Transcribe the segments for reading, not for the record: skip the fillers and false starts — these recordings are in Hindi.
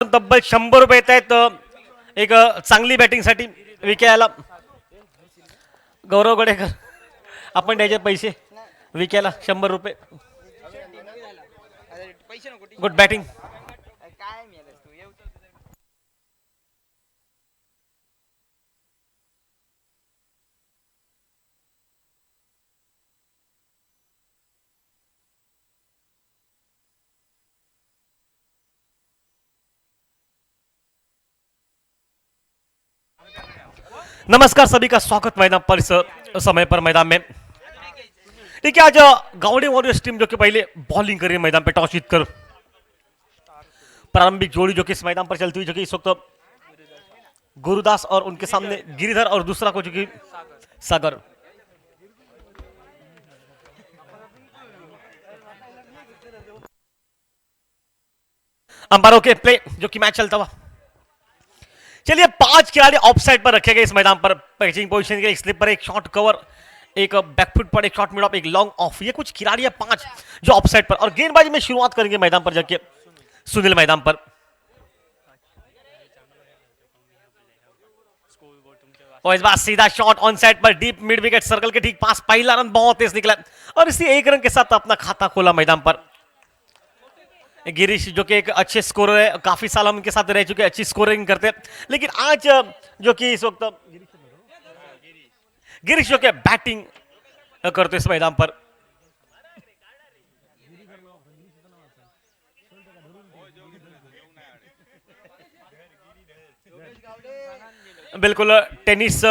तब्बल 100 रुपये येत आहेत एक चांगली बॅटिंगसाठी विकायला. गौरव गडेकर आपण द्यायचे पैसे विकायला 100 रुपये. Good batting. नमस्कार सभी का स्वागत मैदान पर इस समय पर मैदान में. ठीक है, आज गावड़े वॉरियर्स टीम जो कि पहले बॉलिंग कर रही है मैदान पे टॉस जीतकर. प्रारंभिक जोड़ी जो कि इस मैदान पर चलती हुई जो कि इस वक्त गुरुदास और उनके सामने गिरिधर और दूसरा को जो कि सागर. अंपायरों के प्ले जो कि मैच चलता हुआ. चलिए 5 खिलाड़ी ऑफ साइड पर रखे गए इस मैदान पर पिचिंग पोजीशन के. एक स्लिप पर, एक शॉर्ट कवर, एक बैकफुट पर, एक शॉर्ट मिड ऑफ, एक लॉन्ग ऑफ. ये कुछ खिलाड़ी है 5 जो ऑफ साइड पर. और गेंदबाजी में शुरुआत करेंगे मैदान पर जाके सुनील मैदान पर. और इस बार सीधा शॉट ऑन साइड पर डीप मिड विकेट सर्कल के ठीक पास. पहला रन बहुत तेज निकला और इसी एक रन के साथ अपना खाता खोला मैदान पर. गिरीश जो कि एक अच्छे स्कोरर है, काफी साल हम उनके साथ रह चुके हैं, अच्छी स्कोरिंग करते हैं. लेकिन आज जो कि इस वक्त गिरीश जो कि बैटिंग करते इस मैदान पर. बिल्कुल टेनिस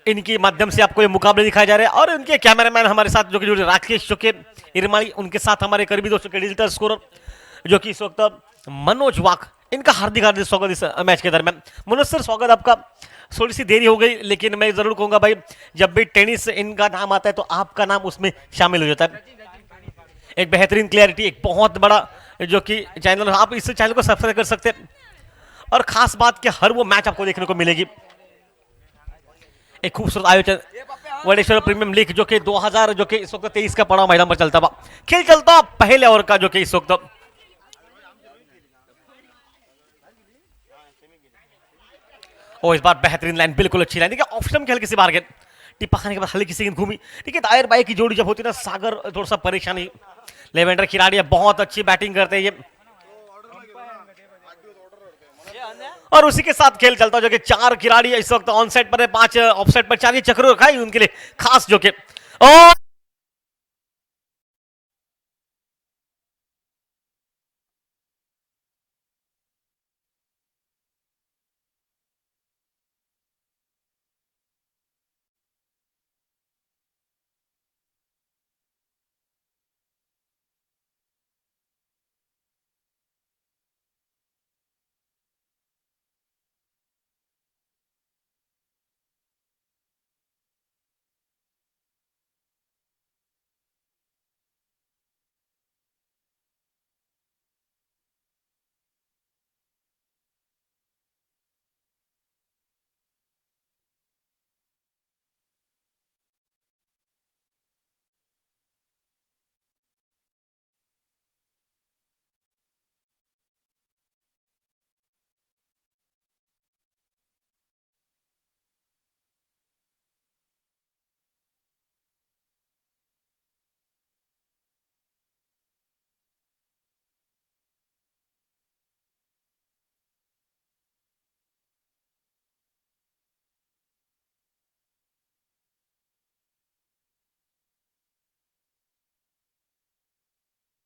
इनकी माध्यम से आपको ये मुकाबले दिखाए जा रहे हैं. और इनके कैमरामैन हमारे साथ जो कि जुड़े राकेश जो कि इरमाली, उनके साथ हमारे करीबी दोस्तों के डिजिटल स्कोरर जो कि इस वक्त मनोज वाक. इनका हार्दिक हार्दिक स्वागत इस मैच के दरमियान. मनोज सर स्वागत आपका. थोड़ी सी देरी हो गई लेकिन मैं जरूर कहूंगा भाई, जब भी टेनिस इनका नाम आता है तो आपका नाम उसमें शामिल हो जाता है. एक बेहतरीन क्लियरिटी, एक बहुत बड़ा जो कि चैनल, आप इस चैनल को सब्सक्राइब कर सकते हैं. और खास बात कि हर वो मैच आपको देखने को मिलेगी. एक खूबसूरत आयोजन वडेश्वर प्रीमियम लीग जो कि 2000 जो कि इस वक्त 23 का पड़ाव मैदान पर चलता हुआ. खेल चलता पहले ओवर का जो कि इस वक्त और इस बार बेहतरीन लाइन, बिल्कुल अच्छी लाइन. देखिए ऑफ स्टंप की हल्की सी बार गेंद टिप्पा खाने के बाद हल्की सी गेंद घूमी. ठीक है, दायर बाई की जोड़ी जब होती है ना, सागर थोड़ा सा परेशानी. लेवेंडर खिलाड़ी है, बहुत अच्छी बैटिंग करते हैं ये. और उसी के साथ खेल चलता जो कि 4 खिलाड़ी इस वक्त ऑन साइड पर है, 5 ऑफ साइड पर. 4 ये चक्र रखा है उनके लिए खास जो कि. और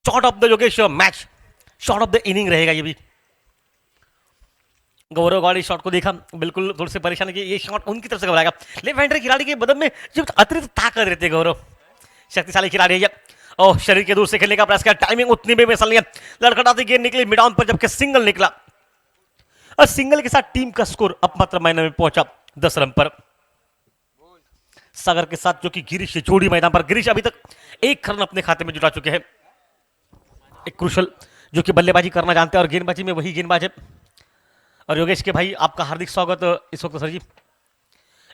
shot of the Yogesh match, shot of the inning रहेगा ये भी. गौरव गौड़ी शॉट को देखा, बिल्कुल थोड़ी सी परेशानी की. ये शॉट उनकी तरफ से घबराएगा. लेफ्ट हैंडर खिलाड़ी के बदन में जब अतिरिक्त ताकत रहती है गौरव, शक्तिशाली खिलाड़ी है ये. और शरीर के दूर से खेलने का प्रयास किया, टाइमिंग उतनी भी मिसल नहीं है. लड़खड़ाती गेंद निकली मिड ऑन पर जबकि सिंगल निकला. और सिंगल के साथ टीम का स्कोर अब मात्र महीने में पहुंचा 10 रन पर. सागर के साथ जो कि गिरीश जोड़ी मैदान पर. गिरीश अभी तक 1 रन अपने खाते में जुटा चुके हैं. एक क्रुशल जो कि बल्लेबाजी करना जानते हैं और गेंदबाजी में वही गेंदबाज है. और योगेश के भाई आपका हार्दिक स्वागत इस वक्त सर जी.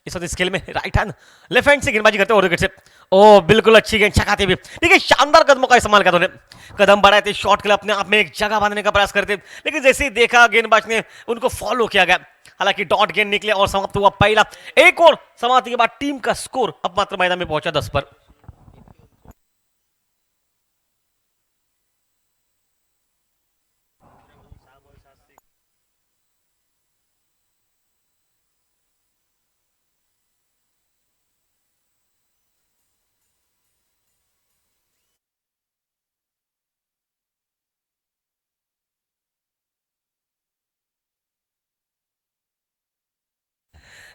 इस वक्त इस खेल में राइट हैंड लेफ्ट हैंड से गेंदबाजी करते हैं और विकेट से. ओ बिल्कुल अच्छी गेंद छकाते हुए. देखिए शानदार कदमों का इस्तेमाल किया उन्होंने. कदम बढ़ाए थे शॉट के लिए, अपने आप में एक जगह बांधने का प्रयास करते, लेकिन जैसे ही देखा गेंदबाज ने उनको फॉलो किया गया, हालांकि डॉट गेंद निकले और समाप्त हुआ पहला। एक और समाप्ति के बाद टीम का स्कोर अब मात्र मैदान में पहुंचा 10 पर।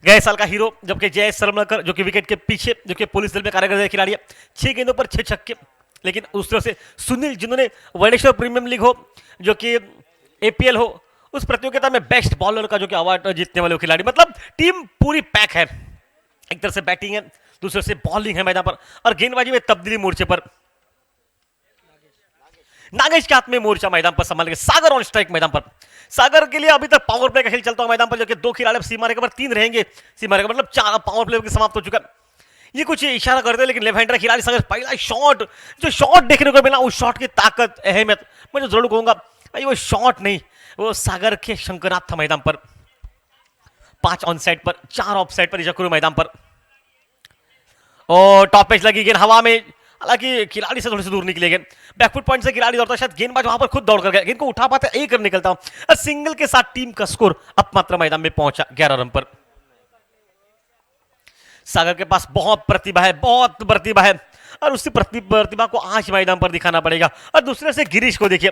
गए साल का हीरो जबकि जय सरमलकर जो कि विकेट के पीछे जो कि पुलिस दल में कार्य करते खिलाड़ी है, 6 गेंदों पर 6 छक्के। लेकिन उस तरह से सुनील जिन्होंने वडेश्वर प्रीमियम लीग हो जो कि एपीएल हो, उस प्रतियोगिता में बेस्ट बॉलर का जो कि अवार्ड जीतने वाले खिलाड़ी, मतलब टीम पूरी पैक है। एक तरह से बैटिंग है, दूसरे से बॉलिंग है मैदान पर, और गेंदबाजी में तब्दीली मोर्चे पर नागेश के हाथ में मोर्चा मैदान पर संभाल के सागर ऑन स्ट्राइक मैदान पर। सागर के लिए अभी तक पावर प्ले का खेल चलता है मैदान पर, जो कि 2 खिलाड़ी सीमा रेखा पर 3 रहेंगे। सीमा रेखा मतलब 4 पावर प्ले समाप्त हो चुका। ये कुछ इशारा करते हैं, लेकिन लेफ्ट हैंडर खिलाड़ी सागर पहला शॉट, जो शॉट देखने को मिला उस शॉट की ताकत अहमियत मैं जो जरूर कहूंगा भाई, वो शॉट नहीं, वो सागर के शंकरनाथ था मैदान पर। 5 ऑन साइड पर, 4 ऑफ साइड पर जकरू मैदान पर, और टॉप पेच लगी गेंद हवा में, हालांकि खिलाड़ी से थोड़ी सी दूर निकले गए। बैकफुट पॉइंट से खिलाड़ी दौड़ता, शायद गेंदबाज वहां पर खुद दौड़ कर गया, गेंद को उठा पाते एक रन निकलता। और सिंगल के साथ टीम का स्कोर अब मात्र मैदान में पहुंचा 11 रन पर। सागर के पास बहुत प्रतिभा है, बहुत प्रतिभा है, और उसी प्रतिभा को आज मैदान पर दिखाना पड़ेगा। और दूसरे से गिरीश को देखिए,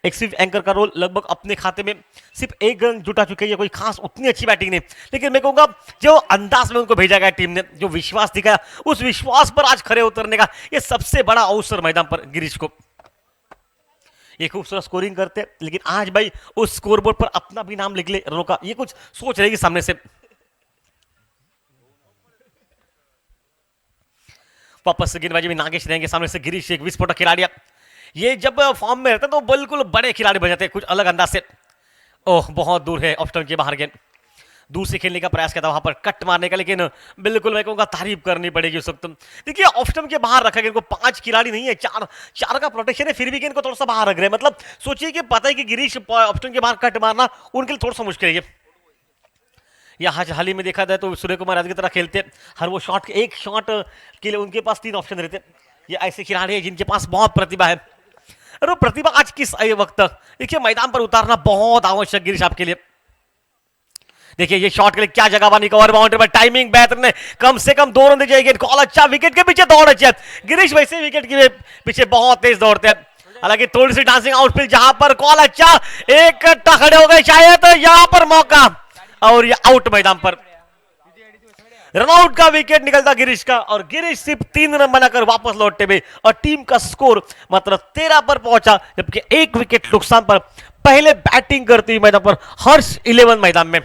एक सिर्फ एंकर का रोल, लगभग अपने खाते में सिर्फ 1 रन जुटा चुके हैं, कोई खास उतनी अच्छी बैटिंग नहीं, लेकिन मैं कहूंगा जो अंदाज में उनको भेजा गया टीम ने, जो विश्वास दिखाया, उस विश्वास पर आज खड़े उतरने का ये सबसे बड़ा अवसर मैदान पर गिरीश को। ये खूबसूरत स्कोरिंग करते, लेकिन आज भाई उस स्कोरबोर्ड पर अपना भी नाम लिख ले रनों का, ये कुछ सोच रहेगी सामने से। वापस से गेंदबाजी में नागेश रहेंगे, सामने से गिरीश, एक विस्फोटक खिलाड़ी। ये जब फॉर्म में रहते तो बिल्कुल बड़े खिलाड़ी बन जाते कुछ अलग अंदाज से। ओह, बहुत दूर है ऑफ स्टंप के बाहर गेंद, दूर से खेलने का प्रयास किया था वहां पर कट मारने का, लेकिन बिल्कुल मैं कहूंगा तारीफ करनी पड़ेगी उस वक्त। देखिए ऑफ स्टंप के बाहर रखा गेंद को, 5 खिलाड़ी नहीं है, 4 4 का प्रोटेक्शन है, फिर भी गेंद को थोड़ा सा बाहर रख रहे हैं। मतलब सोचिए कि पता है कि गिरीश ऑफ स्टंप के बाहर कट मारना उनके लिए थोड़ा सा मुश्किल है। या हाल ही में देखा जाए तो सूर्य कुमार यादव की तरह खेलते, हर वो शॉट एक शॉट के लिए उनके पास 3 ऑप्शन रहते। ये ऐसे खिलाड़ी हैं जिनके पास बहुत प्रतिभा है, और वो प्रतिभा आज किस वक्त देखिए मैदान पर उतारना बहुत आवश्यक गिरीश आपके लिए। देखिए ये शॉट के लिए क्या जगह बनी, कवर बाउंड्री पर टाइमिंग बेहतर है, कम से कम 2 रन दे जाएगी। कॉल अच्छा, विकेट के पीछे दौड़ अच्छी है गिरीश, वैसे विकेट के पीछे बहुत तेज दौड़ते हैं। हालांकि थोड़ी सी डांसिंग आउटफील्ड, जहां पर कॉल अच्छा, एक खड़े हो गए शायद, यहां पर मौका, और ये आउट मैदान पर। रनआउट का विकेट निकलता गिरीश का, और गिरीश सिर्फ 3 रन बनाकर वापस लौटते हुए, और टीम का स्कोर मात्र 13 पर पहुंचा, जबकि 1 विकेट नुकसान पर पहले बैटिंग करती हुई मैदान पर हर्ष 11 मैदान में।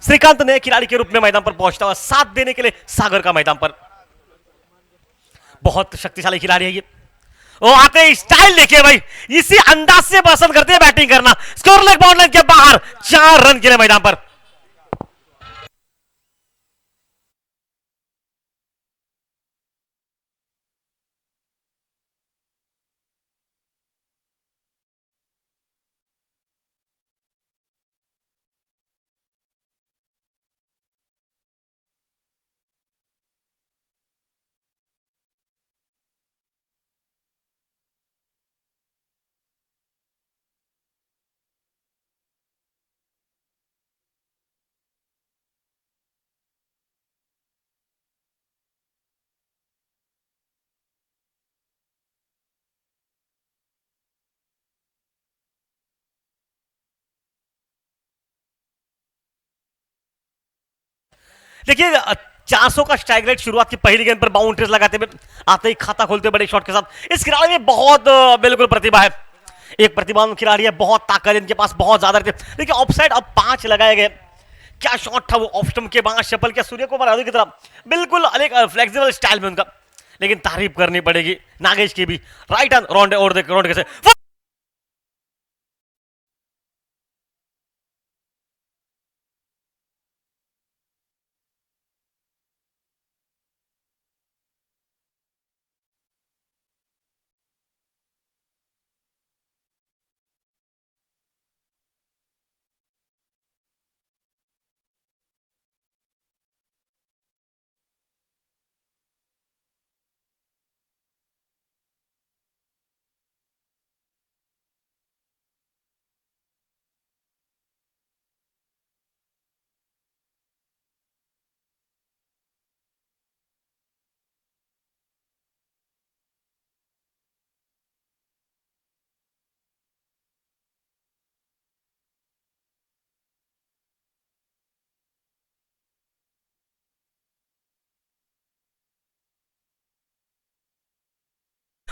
श्रीकांत नए खिलाड़ी के रूप में मैदान पर पहुंचता हुआ साथ देने के लिए सागर का मैदान पर। बहुत शक्तिशाली खिलाड़ी है ये, वो आते स्टाइल देखिए भाई, इसी अंदाज से पसंद करते हैं बैटिंग करना। स्कोर लेग बाउंड्री के बाहर 4 रन के लिए मैदान पर। देखिए 400 का स्ट्राइक रेट शुरुआत की पहली गेंद पर बाउंड्रीज लगाते हुए आते ही खाता खोलते बड़े शॉट के साथ। इस खिलाड़ी में बहुत बिल्कुल प्रतिभा है, एक प्रतिभावान खिलाड़ी है, बहुत ताकत है इनके पास, बहुत ज्यादा रहती है। देखिए ऑफसाइड अब 5 लगाए गए। क्या शॉट था वो ऑफ स्टंप के बाद शपल क्या सूर्य कुमार यादव की तरह, बिल्कुल एक फ्लेक्सिबल स्टाइल में उनका। लेकिन तारीफ करनी पड़ेगी नागेश की भी, राइट हैंड राउंड और राउंड कैसे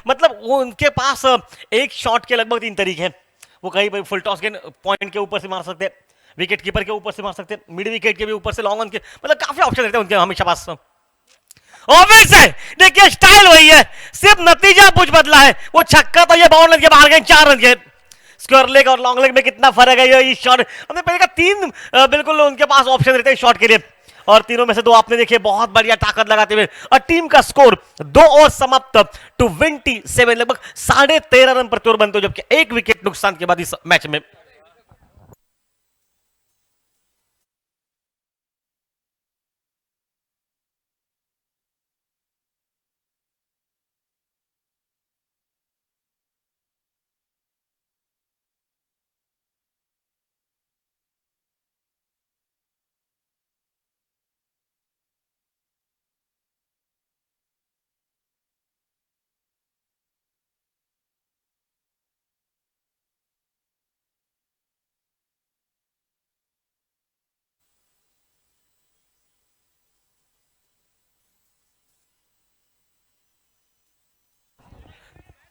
मतलब वो उनके पास एक शॉट के लगभग 3 तरीके हैं। वो कहीं पर फुल टॉस के पॉइंट के ऊपर से मार सकते हैं, विकेट कीपर के ऊपर से मार सकते हैं, मिड विकेट के भी ऊपर से, लॉन्ग ऑन के, मतलब काफी ऑप्शन रहते हैं उनके हमेशा पास। ऑब्वियस है, देखिए स्टाइल वही है, सिर्फ नतीजा कुछ बदला है। वो छक्का तो ये 52 रन के बाहर गए, 4 रन के। स्क्वायर लेग और लॉन्ग लेग में कितना फर्क है ये शॉट। हमने पहले का 3 बिल्कुल उनके पास ऑप्शन रहते हैं शॉट के लिए, और तीनों में से 2 आपने देखे बहुत बढ़िया ताकत लगाते हुए। और टीम का स्कोर 2 और समाप्त 27, लगभग 13.5 रन प्रति ओवर बनते हो, जबकि 1 विकेट नुकसान के बाद इस मैच में।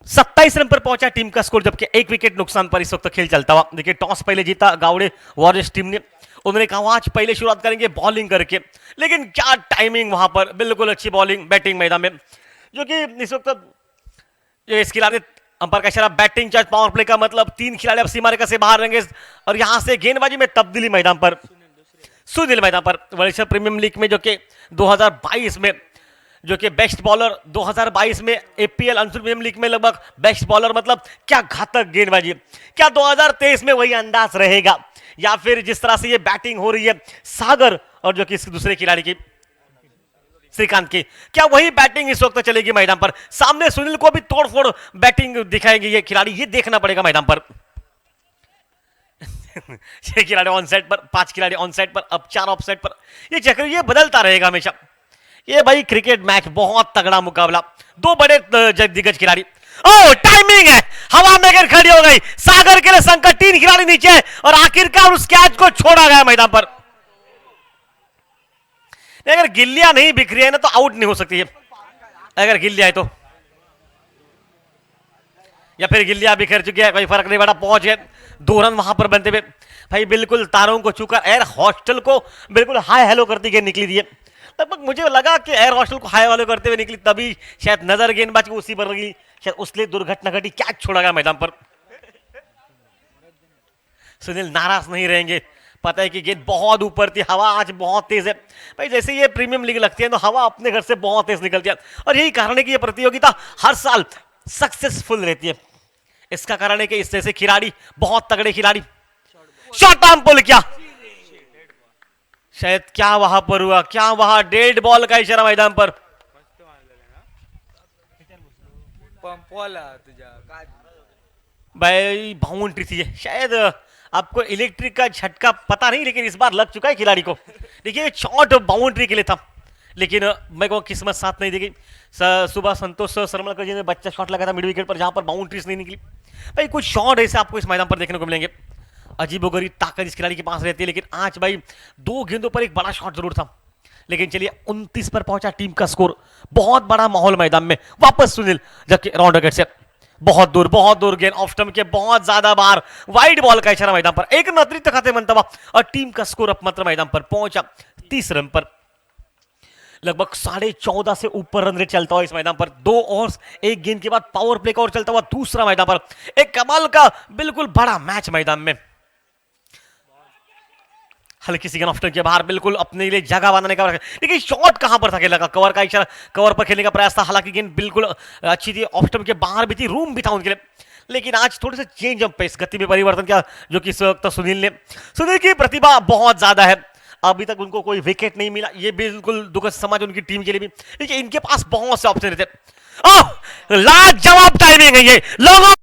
सत्ताईस रन पर पहुंचा टीम का स्कोर, जबकि 1 विकेट नुकसान पर इस वक्त खेल चलता हुआ। देखिए टॉस पहले जीता गावड़े वॉरियर्स टीम ने, उन्होंने कहा आज पहले शुरुआत करेंगे बॉलिंग करके, लेकिन क्या टाइमिंग वहां पर, बिल्कुल अच्छी बॉलिंग बैटिंग मैदान में, जो कि इस वक्त इस खिलाड़ी अंपायर का इशारा बैटिंग चार्ज पावर प्ले का, मतलब 3 खिलाड़ी अब सीमा रेखा से बाहर रहेंगे। और यहां से गेंदबाजी में तब्दीली मैदान पर, सुनील मैदान पर वरिष्ठ प्रीमियम लीग में, जो कि 2022 में जो कि बेस्ट बॉलर, 2022 में एपीएल अंशुल प्रीमियम लीग में लगभग बेस्ट बॉलर, मतलब क्या घातक गेंदबाजी। क्या 2023 में वही अंदाज रहेगा, या फिर जिस तरह से ये बैटिंग हो रही है सागर और जो कि इस दूसरे खिलाड़ी की श्रीकांत की, क्या वही बैटिंग इस वक्त चलेगी मैदान पर? सामने सुनील को भी तोड़फोड़ बैटिंग दिखाएंगे ये खिलाड़ी, ये देखना पड़ेगा मैदान पर। 6 खिलाड़ी ऑन साइड पर, 5 खिलाड़ी ऑन साइड पर, अब 4 ऑफ साइड पर, ये चक्र ये बदलता रहेगा हमेशा। ये भाई क्रिकेट मैच बहुत तगड़ा मुकाबला, 2 बड़े दिग्गज खिलाड़ी। ओ टाइमिंग है, हवा में अगर खड़ी हो गई सागर के लिए संकट, 3 खिलाड़ी नीचे और आखिरकार उस कैच को छोड़ा गया मैदान पर। अगर गिल्लियां नहीं बिखरी है ना तो आउट नहीं हो सकती है, अगर गिल्लियां है तो, या फिर गिल्लियां बिखर चुकी है, कोई फर्क नहीं पड़ा, पहुंच गए 2 रन वहां पर बनते हुए। भाई बिल्कुल तारों को छूकर एयर हॉस्टल को बिल्कुल हाय हेलो करती हुई निकली थी। लगभग मुझे लगा कि एयर हॉस्टल को हाय हेलो करते हुए निकली, तभी शायद नजर गेंदबाज को उसी पर लगी, शायद उसलिए दुर्घटना घटी, क्या छोड़ा गया मैदान पर। सुनील नाराज नहीं रहेंगे, पता है कि गेंद बहुत ऊपर थी, हवा आज बहुत तेज है। भाई जैसे ये प्रीमियम लीग लगती है तो हवा अपने घर से बहुत तेज निकलती है, और यही कारण है कि ये प्रतियोगिता हर साल सक्सेसफुल रहती है। इसका कारण है कि इस जैसे खिलाड़ी, बहुत तगड़े खिलाड़ी, शॉर्ट आर्म पुल किया, शायद क्या वहां पर हुआ, क्या वहां डेड बॉल का इशारा मैदान पर। भाई बाउंड्री थी शायद, आपको इलेक्ट्रिक का झटका पता नहीं, लेकिन इस बार लग चुका है खिलाड़ी को। देखिए शॉट बाउंड्री के लिए था, लेकिन मेरे को किस्मत साथ नहीं दी गई। सुबह संतोष सरमलकर जी ने बच्चा शॉट लगाया था मिड विकेट पर, जहां पर बाउंड्रीज नहीं निकली। भाई कुछ शॉट ऐसे आपको इस मैदान पर देखने को मिलेंगे, अजीबोगरीब ताकत इस खिलाड़ी के पास रहती है। लेकिन आज भाई 2 गेंदों पर एक बड़ा शॉट जरूर था, लेकिन चलिए 29 पर पहुंचा टीम का स्कोर। बहुत बड़ा माहौल मैदान में, वापस सुनील, जबकि राउंड विकेट से बहुत दूर गेंद ऑफ स्टंप के बहुत ज्यादा बाहर, वाइड बॉल का इशारा मैदान पर, एक अतिरिक्त खाते मंतवा और टीम का स्कोर अब मात्र मैदान पर पहुंचा 30 रन पर। लगभग 14.5 से ऊपर रन रेट चलता हुआ इस मैदान पर, 2 ओवर्स 1 गेंद के बाद पावर प्ले का ओवर चलता हुआ दूसरा मैदान पर, एक कमाल का बिल्कुल बड़ा मैच मैदान में। हल्की सी गेंद ऑफ स्टंप के बाहर, बिल्कुल अपने लिए जगह बनाने का, लेकिन शॉट कहां पर था खेलने का, कवर का इशारा, कवर पर खेलने का प्रयास था, हालांकि गेंद बिल्कुल अच्छी थी, ऑफ स्टंप के बाहर भी थी, रूम भी था उनके लिए। लेकिन आज थोड़े से चेंज ऑफ पेस, गति में परिवर्तन किया, जो कि इस वक्त सुनील की प्रतिभा बहुत ज्यादा है। अभी तक उनको कोई विकेट नहीं मिला, ये बिल्कुल दुखद समाज उनकी टीम के लिए भी, लेकिन इनके पास बहुत से ऑप्शन रहते। लाजवाब टाइमिंग है ये लोगों।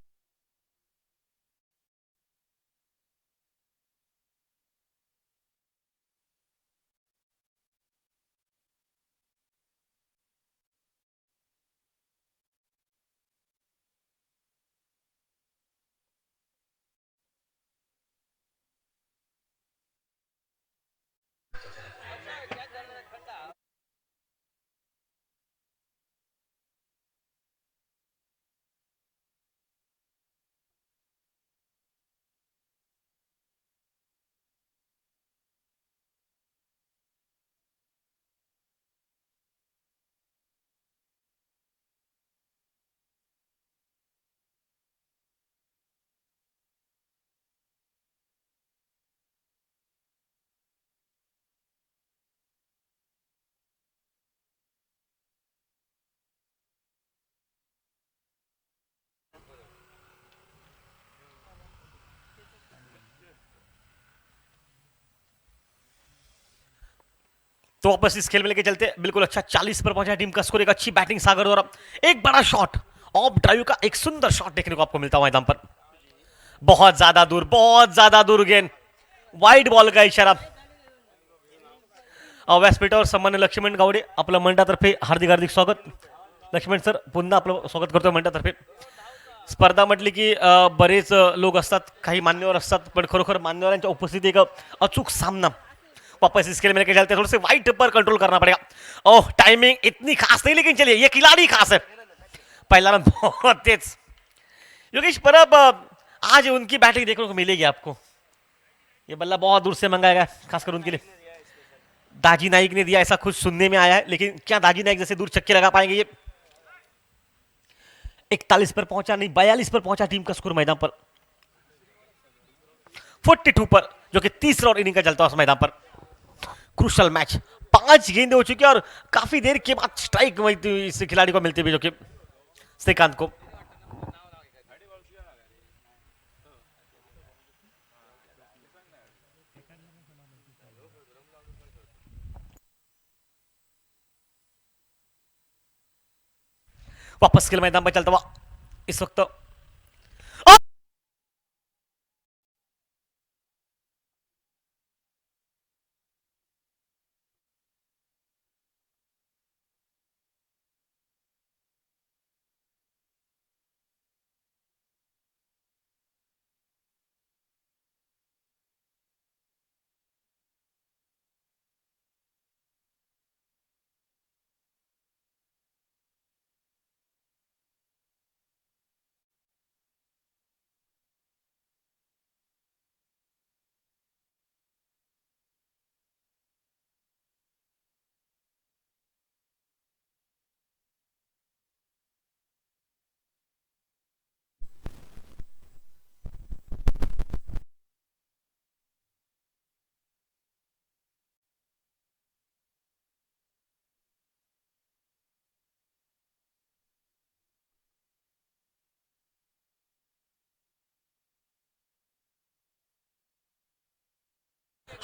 तो वापस इस खेल में लेके चलते, बिल्कुल अच्छा 40 पर पहुंचा टीम का स्कोर, एक अच्छी बैटिंग सागर द्वारा, एक बड़ा शॉट ऑफ ड्राइव का, एक सुंदर शॉट देखने को आपको मिलता है मैदान पर, बहुत ज्यादा दूर गेंद, वाइड बॉल का इशारा। व्यासपीठावर सन्मान्य लक्ष्मण गावडे, आपलं मंडळातर्फे हार्दिक हार्दिक स्वागत। लक्ष्मण सर, पुन्हा आपलं स्वागत करतोय मंडळातर्फे। स्पर्धा म्हटली की बरेच लोक असतात, काही मान्यवर असतात, पण खरोखर मान्यवरांच्या उपस्थितीत एक अचूक सामना। वापस इस खेल में लेके चलते, थोड़े से वाइट पर कंट्रोल करना पड़ेगा। ओह, टाइमिंग इतनी खास नहीं, लेकिन चलिए ये खिलाड़ी खास है। पहला रन बहुत तेज, योगेश परब, आज उनकी बैटिंग देखने को मिलेगी आपको। ये बल्ला बहुत दूर से मंगाया गया, खासकर उनके लिए। दाजी नाइक ने दिया, ऐसा कुछ सुनने में आया है, लेकिन क्या दाजी नाइक जैसे दूर छक्के लगा पाएंगे ये? 41 पर पहुंचा नहीं, 42 पर पहुंचा टीम का स्कोर मैदान पर, 42 पर, जो कि तीसरा और इनिंग का चलता है उस मैदान पर। क्रूशल मैच, 5 गेंदें हो चुकी है और काफी देर के बाद स्ट्राइक इस खिलाड़ी को मिलती है, जो कि श्रीकांत को। वापस खेल मैदान पर चलता हुआ इस वक्त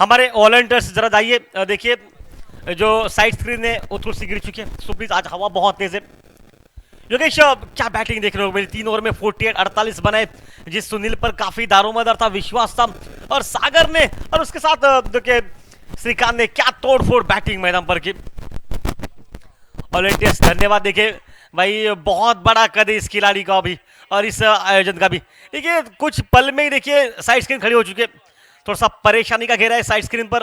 हमारे वॉलंटियर्स जरा जाइए, देखिए जो साइड स्क्रीन है वो थोड़ी सी गिर चुकी है, सो प्लीज, आज हवा बहुत तेज है। योगेश, क्या बैटिंग देखने को मिली, 3 ओवर में 48 48 बनाए, जिस सुनील पर काफी दारोमदार था, विश्वास था, और सागर ने, और उसके साथ देखिए श्रीकांत ने क्या तोड़फोड़ बैटिंग मैदान पर की। वॉलंटियर्स धन्यवाद। देखिए भाई, बहुत बड़ा कद है इस खिलाड़ी का भी और इस आयोजन का भी। देखिए कुछ पल में ही देखिए साइड स्क्रीन खड़ी हो चुकी है, थोड़ा सा परेशानी का घेरा है साइड स्क्रीन पर।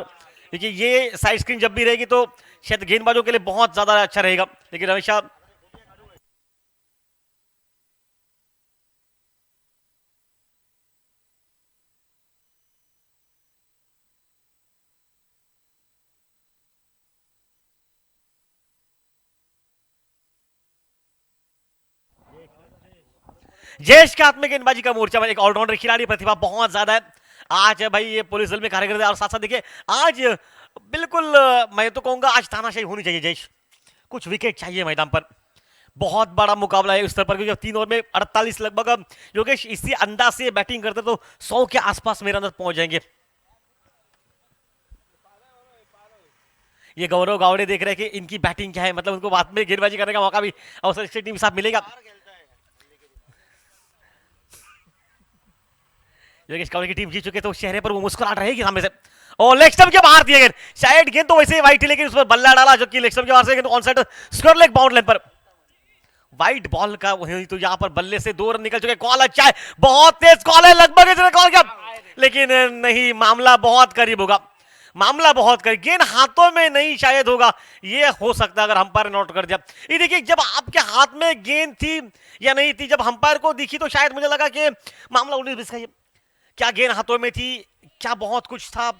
देखिए ये साइड स्क्रीन जब भी रहेगी तो शायद गेंदबाजों के लिए बहुत ज्यादा अच्छा रहेगा, लेकिन हमेशा जयेश के हाथ में गेंदबाजी का मोर्चा, एक ऑलराउंडर खिलाड़ी, प्रतिभा बहुत ज्यादा है। आज भाई ये पुलिस दल में कार्य करते हैं और साथ साथ देखिए आज बिल्कुल मैं तो कहूंगा आज तानाशाही होनी चाहिए जयेश, कुछ विकेट चाहिए मैदान पर। बहुत बड़ा मुकाबला है उस स्तर पर, क्योंकि 3 ओवर में 48 लगभग योगेश इसी अंदाज से बैटिंग करते तो 100 के आसपास मेरे अंदर पहुंच जाएंगे। ये गौरव गावड़े देख रहे हैं कि इनकी बैटिंग क्या है, मतलब उनको बाद में गेंदबाजी करने का मौका भी अवसर इस टीम के साथ मिलेगा। योगेश कावड़े की टीम जीत चुके तो चेहरे पर वो मुस्कुराहट रहेगी सामने से। और लेग स्टंप के बाहर दिया गेंद, शायद गेंद तो वैसे ही वाइट थी, लेकिन उस पर बल्ला डाला जो कि लेग स्टंप के बाहर से गेंद on side square leg bound line पर। वाइट बॉल का तो यहाँ पर बल्ले से 2 रन निकल चुके। कॉल अच्छा है, बहुत तेज कॉल है, लगभग इसने कॉल किया, लेकिन नहीं, मामला बहुत करीब होगा, मामला बहुत करीब, गेंद हाथों में नहीं शायद होगा, ये हो सकता है अगर अंपायर नोट कर दिया। ये देखिए जब आपके हाथ में गेंद थी या नहीं थी, जब अंपायर को दिखी तो शायद मुझे लगा कि मामला 19-20 का, क्या गेंद हाथों में थी, क्या बहुत कुछ था,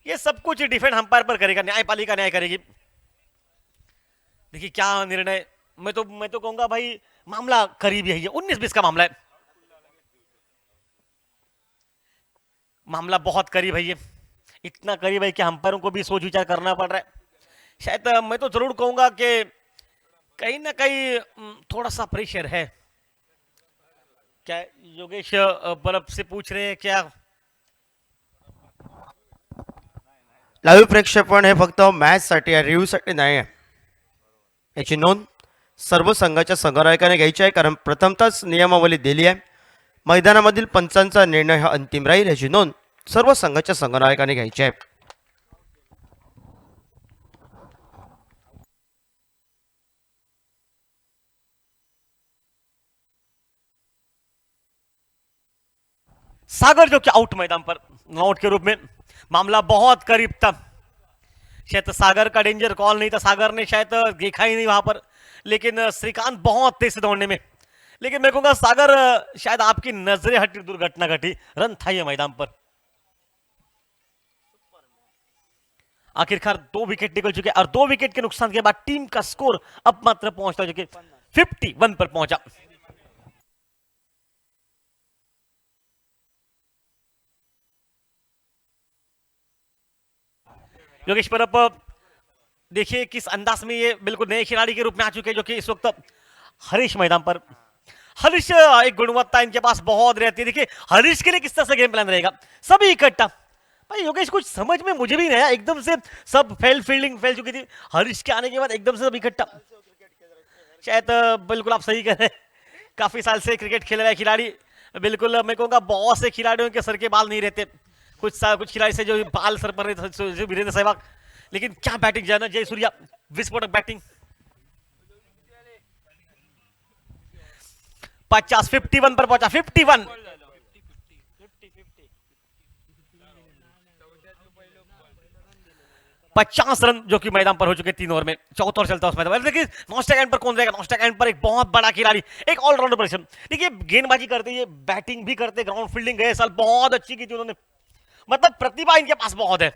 ये सब कुछ डिफेंड अंपायर पर करेगा, न्यायपालिका न्याय करेगी। देखिए क्या निर्णय, मैं तो कहूंगा भाई मामला करीब यही है, 19-20 का मामला है, मामला बहुत करीब है, ये इतना करीब है कि अंपायरों को भी सोच विचार करना पड़ रहा है। शायद मैं तो जरूर कहूंगा कि कहीं ना कहीं थोड़ा सा प्रेशर है। क्या योगेश बल्ब से पूछ रहे हैं क्या? लाईव्ह प्रेक्षेपण हे फक्त मॅचसाठी आहे, रिव्ह्यूसाठी नाही आहे, याची नोंद सर्व संघाच्या संघनायकाने घ्यायची आहे, कारण प्रथमतःच नियमावली दिली आहे, मैदानामधील पंचांचा निर्णय हा अंतिम राहील, याची नोंद सर्व संघाच्या संघनायकाने घ्यायची आहे। सागर जो कि आउट मैदान पर नॉट के रूप में, मामला बहुत करीब था, शायद सागर का डेंजर कॉल नहीं था, सागर ने शायद देखा ही नहीं वहां पर, लेकिन श्रीकांत बहुत तेज दौड़ने में, लेकिन मैं कहूंगा सागर शायद आपकी नजरें हटी, दुर्घटना घटी, रन था ये मैदान पर। आखिरकार 2 विकेट निकल चुके और 2 विकेट के नुकसान के बाद टीम का स्कोर अब मात्र पहुंचता जो कि 51 पर पहुंचा। योगेश परब देखिए किस अंदाज में ये बिल्कुल नए खिलाड़ी के रूप में आ चुके हैं, जो कि इस वक्त हरीश मैदान पर, हरीश एक गुणवत्ता इनके पास बहुत रहती है। देखिए हरीश के लिए किस तरह से गेम प्लान रहेगा, सभी इकट्ठा। भाई योगेश कुछ समझ में मुझे भी नहीं आया, एकदम से सब फील्डिंग फैल चुकी थी, हरीश के आने के बाद एकदम से सब इकट्ठा। शायद बिल्कुल आप सही कह रहे हैं, काफी साल से क्रिकेट खेल रहा है खिलाड़ी, बिल्कुल मैं कहूंगा बहुत से खिलाड़ियों के सर के बाल नहीं रहते, कुछ खिलाड़ी से जो बाल सर पर रहते, वीरेंद्र सहवाग, लेकिन क्या बैटिंग जाना, जय सूर्या विस्फोटक बैटिंग। 51 पर पहुंचा, 51 50 रन जो कि मैदान पर हो चुके 3 ओवर में, 4 ओवर चलता है उस मैदान। देखिए नॉस्टैक एंड पर कौन रहेगा, नॉस्टैक एंड पर एक बहुत बड़ा खिलाड़ी, एक ऑलराउंडर पोजीशन। देखिए गेंदबाजी करते, ये बैटिंग भी करते, ग्राउंड फील्डिंग गए साल बहुत अच्छी की थी उन्होंने, मतलब प्रतिभा इनके पास बहुत है।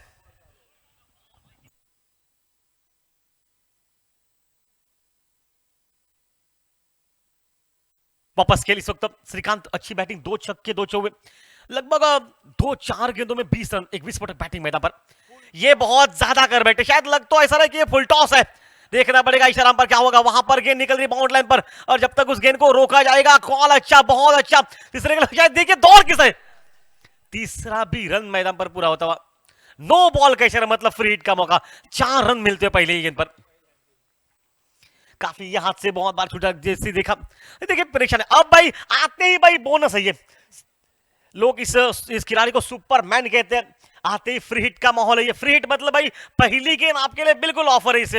वापस खेल इस वक्त श्रीकांत, अच्छी बैटिंग, 2 छक्के 2 चौके, लगभग 2-4 गेंदों में 20 रन, एक विस्फोटक बैटिंग मैदान पर। ये बहुत ज्यादा कर बैठे, शायद लग तो ऐसा रहा कि ये फुल टॉस है, देखना पड़ेगा इशाराम पर क्या होगा। वहां पर गेंद निकल रही बाउंड लाइन पर, और जब तक उस गेंद को रोका जाएगा, कॉल अच्छा, बहुत अच्छा, तीसरे के शायद देखिए दौड़ किस है, तीसरा भी रन मैदान पर पूरा होता हुआ, नो बॉल का इशारा, मतलब फ्री हिट का मौका, 4 रन मिलते हैं पहले ही गेंद पर। काफी ये हाथ से बहुत बार छूटा, जैसे देखा, देखिए परेशान है। अब भाई आते ही भाई बोनस है, ये लोग इस खिलाड़ी को सुपरमैन कहते हैं, आते ही फ्री हिट का माहौल है, ये फ्री हिट मतलब भाई पहली गेंद आपके लिए बिल्कुल ऑफर है इस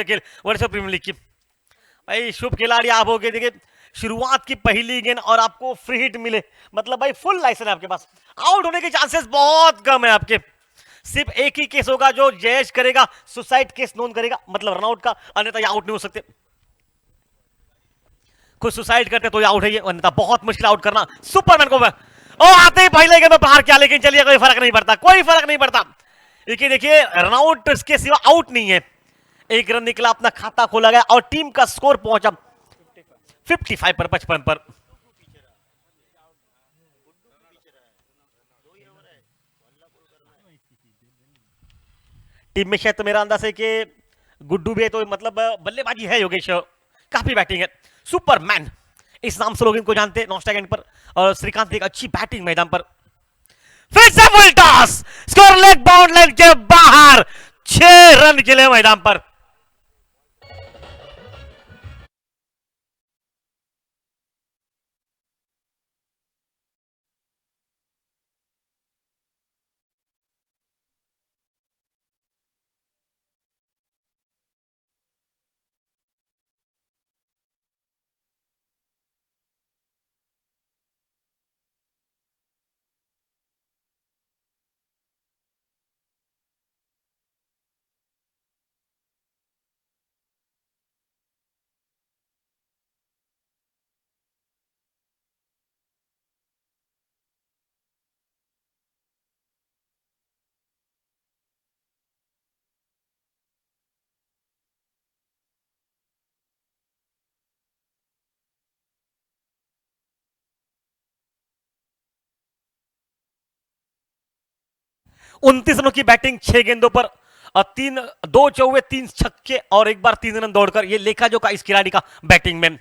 वर्षा प्रीमियर लीग की। भाई शुभ खिलाड़ी आप हो गए, देखिए शुरुआत की पहली गेंद और आपको फ्री हिट मिले, मतलब भाई फुल लाइसेंस है आपके पास, आउट होने के चांसेस बहुत कम है आपके, सिर्फ एक ही केस होगा जो जयेश करेगा, सुसाइड केस नोन करेगा, मतलब रनआउट का, अन्यथा ये आउट नहीं हो सकते। खुद सुसाइड करते तो ये आउट है, ये अन्यथा बहुत मुश्किल आउट करना सुपरमैन को। ओ आते ही पहले गेंद में प्रहार किया, लेकिन चलिए कोई फर्क नहीं पड़ता, कोई फर्क नहीं पड़ता। देखिए रनआउट के सिवा आउट नहीं है। एक रन निकला, अपना खाता खोला गया और टीम का स्कोर पहुंचा 55 पर 55 पर। टीम में शायद तो मेरा अंदाज है कि गुड्डू भी है, तो मतलब बल्लेबाजी है योगेश, काफी बैटिंग है। सुपरमैन इस नाम से लोग इनको जानते हैं नॉस्टैग एंड पर। और श्रीकांत एक अच्छी बैटिंग मैदान पर, फिर से full toss, score leg bound line के बाहर, 6 रन खेले मैदान पर। 29 रनों की बैटिंग 6 गेंदों पर, और 2 चौवे 3 छक्के और एक बार 3 रन दौड़कर, ये लेखा जोखा इस खिलाड़ी का बैटिंग में।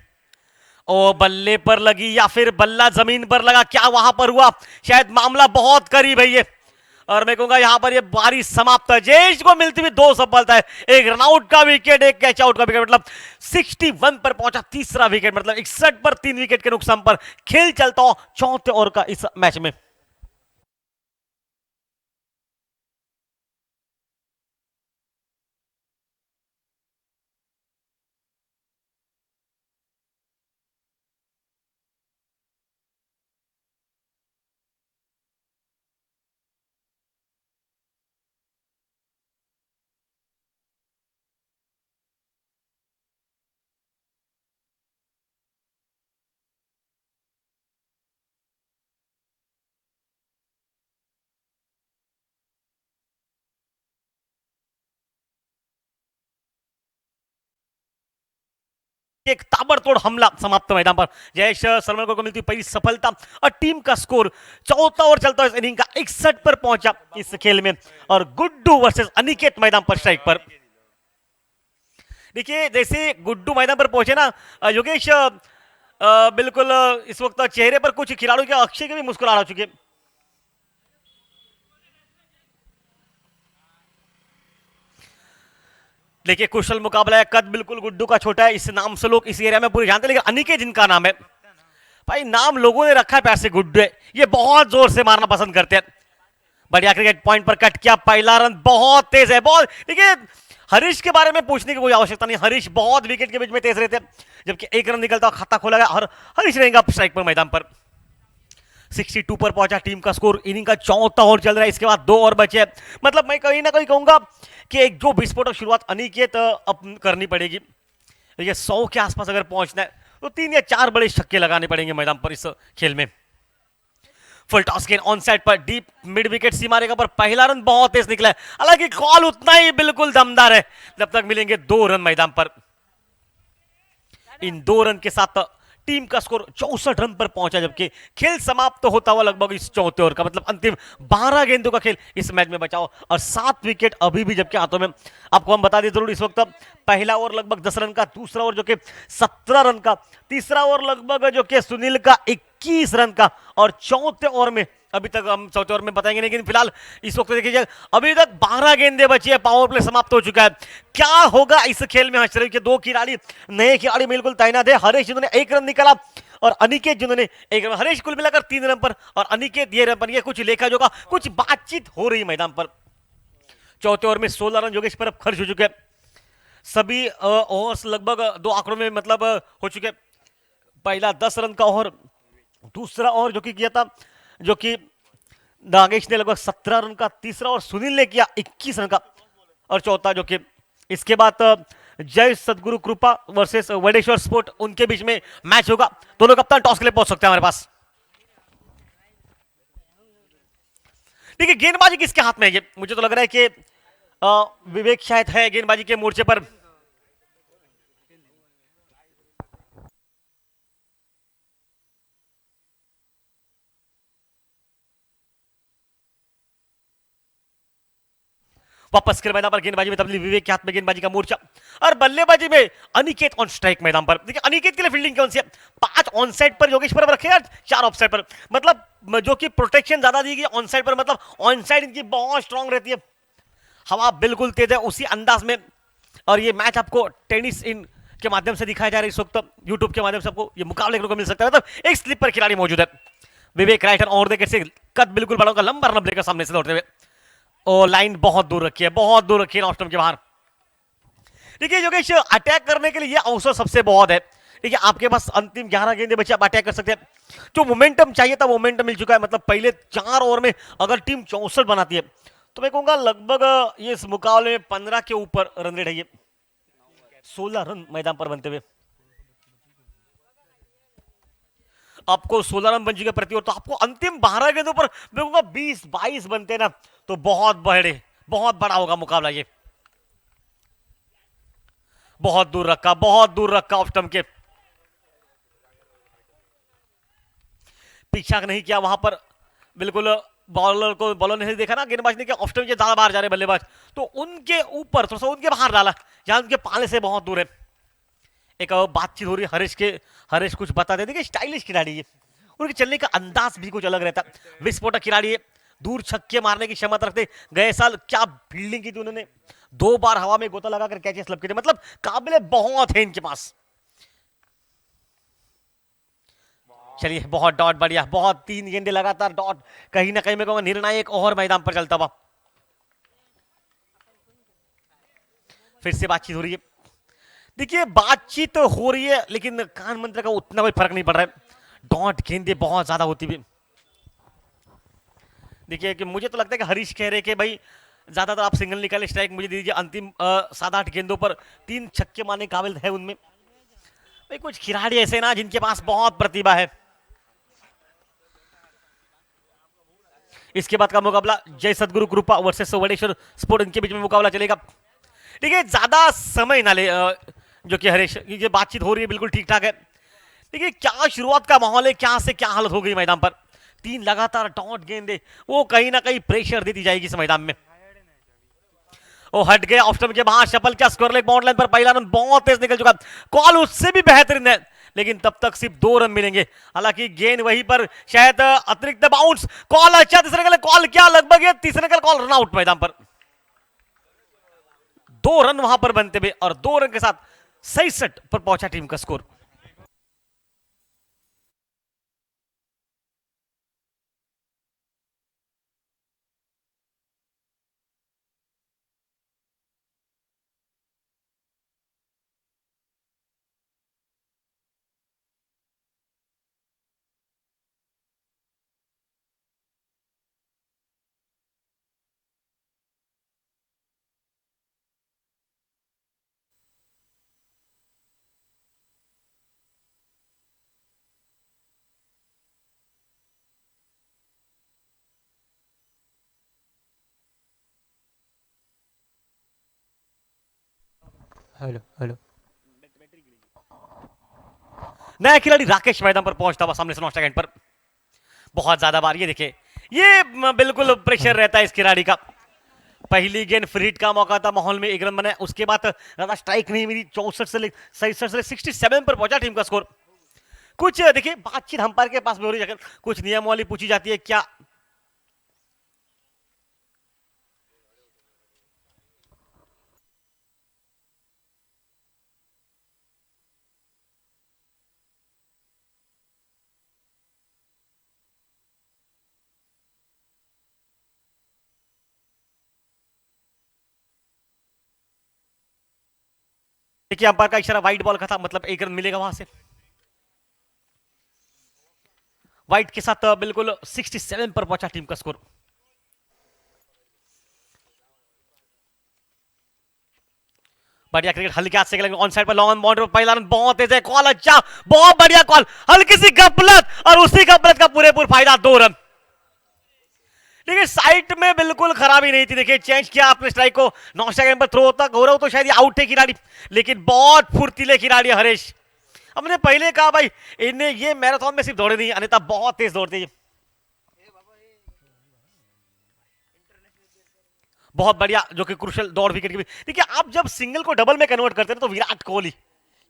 ओ बल्ले पर लगी या फिर बल्ला जमीन पर लगा, क्या वहां पर हुआ, शायद मामला बहुत करीब है ये। और मैं कहूंगा यहां पर ये बारी समाप्त है। जयेश को मिलती हुई 2 सफलता है, एक रनआउट का विकेट, एक कैच आउट का विकेट, मतलब 61 पर पहुंचा तीसरा विकेट, मतलब 61 पर 3 विकेट के नुकसान पर खेल चलता हो चौथे ओवर का इस मैच में। एक ताबड़तोड़ हमला समाप्त मैदान पर, जयेश सरमल को मिलती पहली सफलता और टीम का स्कोर चौथा ओवर चलता है इनिंग का 61 पर पहुंचा इस खेल में। और गुड्डू वर्सेस अनिकेत मैदान पर स्ट्राइक पर। देखिए जैसे गुड्डू मैदान पर पहुंचे ना योगेश, बिल्कुल इस वक्त चेहरे पर कुछ खिलाड़ियों के, अक्षय के भी मुस्कुराहट आ चुके। देखिए कुशल मुकाबला है, कद बिल्कुल गुड्डू का छोटा है, इस नाम से लोग इस एरिया में पूरे जानते हैं, लेकिन अनिकेत जिनका नाम है भाई, नाम लोगों ने रखा है पैसे गुड्डू है, ये बहुत जोर से मारना पसंद करते हैं। बढ़िया क्रिकेट, पॉइंट पर कट किया, पहला रन बहुत तेज है, बहुत। देखिए हरीश के बारे में पूछने की कोई आवश्यकता नहीं, हरीश बहुत विकेट के बीच में तेज रहते हैं, जबकि एक रन निकलता खाता खोला गया और हरीश रहेगा स्ट्राइक पर मैदान पर। 62 पर पहुंचा टीम का स्कोर, इनिंग का चौथा ओवर चल रहा है, इसके बाद 2 और बचे। मतलब मैं कहीं ना कहीं कहूंगा कि एक जो विस्फोटक शुरुआत अनिकेत अब करनी पड़ेगी। ये 100 के आसपास अगर पहुंचना है तो 3 या 4 बड़े छक्के लगाने पड़ेंगे मैदान पर इस खेल में। फुल टॉस गेंद ऑन साइड पर डीप मिड विकेट सीमा रेखा पर, पहला रन बहुत तेज निकला है, हालांकि कॉल उतना ही बिल्कुल दमदार है। जब तक मिलेंगे 2 रन मैदान पर, इन 2 रन के साथ टीम का स्कोर 64 रन पर पहुंचा, जबकि खेल समाप्त होता हुआ लगभग इस चौथे ओवर का, मतलब अंतिम 12 गेंदों का खेल इस मैच में बचाओ और 7 विकेट अभी भी जबकि हाथों में। आपको हम बता दें जरूर, इस वक्त पहला ओवर लगभग 10 रन का, दूसरा ओवर जो कि 17 रन का, तीसरा ओवर लगभग जो कि सुनील का 21 रन का, और चौथे ओवर में अभी तक हम चौथे ओवर में बताएंगे, लेकिन फिलहाल इस वक्त देखिए अभी तक 12 गेंदें बची है, पावर प्ले समाप्त हो चुका है। क्या होगा इस खेल में, आश्चर्य के 2 खिलाड़ी, नए खिलाड़ी बिल्कुल तैनात है। हरीश जिन्होंने 1 रन निकाला और अनिकेत जिन्होंने 1 रन, हरीश कुल मिलाकर 3 रन पर और अनिकेत ये रन पर। ये कुछ लेखा जोखा, कुछ बातचीत हो रही मैदान पर। चौथे ओवर में 16 रन योगेश पर अब खर्च हो चुके हैं, सभी ओवर्स लगभग 2 आंकड़ों में मतलब हो चुके। पहला 10 रन का ओवर, दूसरा ओवर जो कि किया था, जो कि नागेश ने लगभग 17 रन का तीसरा और सुनील ने किया 21 रन का और चौथा, जो कि इसके बाद जय सदगुरु कृपा वर्सेस वडेश्वर स्पोर्ट उनके बीच में मैच होगा। दोनों कप्तान टॉस के लिए पहुंच सकते हैं हमारे पास। ठीक है, गेंदबाजी किसके हाथ में है? ये मुझे तो लग रहा है कि विवेक शायद है गेंदबाजी के मोर्चे पर। वापस के मैदान पर गेंदबाजी में तब्दीली, विवेक के हाथ में गेंदबाजी का मोर्चा और बल्लेबाजी में अनिकेत ऑन स्ट्राइक मैदान पर। देखिए अनिकेत के लिए फील्डिंग कौन सी है? 5 ऑन साइड पर योगेश पर रखे, 4 ऑफ साइड पर, मतलब जो कि प्रोटेक्शन ज्यादा दी गई ऑन साइड पर, मतलब ऑन साइड इनकी बहुत स्ट्रांग रहती है। हवा बिल्कुल तेज है उसी अंदाज में। और ये मैच आपको टेनिस इन के माध्यम से दिखाया जा रहा है इस वक्त, यूट्यूब के माध्यम से आपको ये मुकाबले देखने को मिल सकता है। मतलब एक स्लिप पर खिलाड़ी मौजूद है। विवेक राइट हैंड और देखे से कद बिल्कुल बड़ा होगा, लंबा रन लेकर सामने से दौड़ते हुए। ओ लाइन बहुत दूर रखी है, बहुत दूर रखी है ऑफ स्टंप के बाहर। देखिए योगेश, अटैक करने के लिए ये अवसर सबसे बहुत है। ठीक है, आपके पास अंतिम 11 गेंदे बचे, आप अटैक कर सकते हैं। जो मोमेंटम चाहिए था मोमेंटम मिल चुका है। मतलब पहले 4 ओवर में अगर टीम 64 बनाती है तो मैं कहूंगा लगभग ये इस मुकाबले में 15 के ऊपर रन रेट है। ये 16 रन मैदान पर बनते हुए आपको 16 रन बन चुके प्रति ओवर, तो आपको अंतिम 12 गेंदों पर मैं कहूंगा 20-22 बनते ना, तो बहुत बड़ा होगा मुकाबला। ये बहुत दूर रखा ऑफ स्टंप के, पीछा नहीं किया वहां पर बिल्कुल। बॉलर ने देखा ना गेंदबाज ने कि ऑफ स्टंप के ज्यादा बाहर जा रहे बल्लेबाज, तो उनके ऊपर थोड़ा सा उनके बाहर डाला जहां उनके पाले से बहुत दूर है। एक बातचीत हो रही है हरीश कुछ बताते थे कि स्टाइलिश खिलाड़ी है, उनके चलने का अंदाज भी कुछ अलग रहता है। विस्फोटक खिलाड़ी है, दूर छक्के मारने की क्षमता रखते। गए साल क्या फील्डिंग की थी उन्होंने, 2 बार हवा में गोता लगाकर कैचेस लब किए थे। मतलब काबिले बहुत है इनके पास। चलिए बहुत डॉट बढ़िया, बहुत 3 गेंदे लगातार डॉट, कहीं ना कहीं मैं कहूंगा निर्णायक ओवर मैदान पर चलता हुआ। फिर से बातचीत हो रही है। देखिए बातचीत हो रही है लेकिन कान मंत्र का उतना कोई फर्क नहीं पड़ रहा है। डॉट गेंदे बहुत ज्यादा होती भी। देखिए कि मुझे तो लगता है कि हरीश कह रहे कि भाई ज्यादातर आप सिंगल निकाले, स्ट्राइक मुझे दे दीजिए। अंतिम 7-8 गेंदों पर 3 छक्के मारने काबिल है उनमें। भाई कुछ खिलाड़ी ऐसे ना जिनके पास बहुत प्रतिभा है। इसके बाद का मुकाबला जय सदगुरु कृपा वर्सेस वडेश्वर स्पोर्ट, इनके बीच में मुकाबला चलेगा। ठीक है, ज्यादा समय ना ले, जो कि हरीश ये बातचीत हो रही है बिल्कुल ठीक ठाक है। देखिए क्या शुरुआत का माहौल है, क्या से क्या हालत हो गई मैदान पर। 3 लगातार डॉट गेंदे, वो कहीं ना कहीं प्रेशर देती जाएगी इस मैदान में। वो हट गया ऑफ स्टंप के बाहर, शफल क्या स्कोर लेग बाउंड लाइन पर पहला रन बहुत तेज निकल चुका। कॉल उससे भी बेहतरीन है लेकिन तब तक सिर्फ 2 रन मिलेंगे। हालांकि गेंद वहीं पर शायद अतिरिक्त बाउंस, कॉल अच्छा तीसरे का कॉल क्या, लगभग ये तीसरे का कॉल, रन आउट मैदान पर। 2 रन वहां पर बनते हुए और 2 रन के साथ 67 पर पहुंचा टीम का स्कोर। Hello hello. नया खिलाड़ी राकेश मैदान पर पहुंचता हुआ सामने से नॉन स्ट्राइक एंड पर बहुत ज्यादा बार। ये देखिए ये बिल्कुल प्रेशर रहता है इस खिलाड़ी का। पहली गेंद फ्री हिट का मौका था, माहौल में 1 रन बना, उसके बाद ज्यादा स्ट्राइक नहीं मिली। 64 से 67 से 67 पर पहुंचा टीम का स्कोर। कुछ देखिए बातचीत अंपायर के पास भी हो रही है, कुछ नियमावली पूछी जाती है क्या। देखिए अंपायर का इशारा वाइड बॉल का था, मतलब 1 रन मिलेगा वहां से। व्हाइट के साथ बिल्कुल 67 पर पहुंचा टीम का स्कोर। बढ़िया क्रिकेट, हल्के हाथ से खेलेंगे ऑन साइड पर, लॉन्ग ऑन बाउंड्री पर पहला रन बहुत तेज है, कॉल अच्छा, बहुत बढ़िया कॉल, हल्की सी गफलत और उसी गफलत का पूरे पूरा फायदा, 2 रन। देखिए साइड में बिल्कुल खराबी नहीं थी, देखिए चेंज किया आपने स्ट्राइक को, नॉन स्ट्राइक पर थ्रो होता गौरव तो शायद आउट है खिलाड़ी, लेकिन बहुत फुर्तीले खिलाड़ी हरीश। हमने पहले कहा भाई इन्हें ये मैराथन में सिर्फ दौड़े नहीं, अन्यथा बहुत तेज दौड़ते हैं। बहुत बढ़िया जो कि क्रुशल दौड़ विकेट की भी। देखिए आप जब सिंगल को डबल में कन्वर्ट करते हैं तो विराट कोहली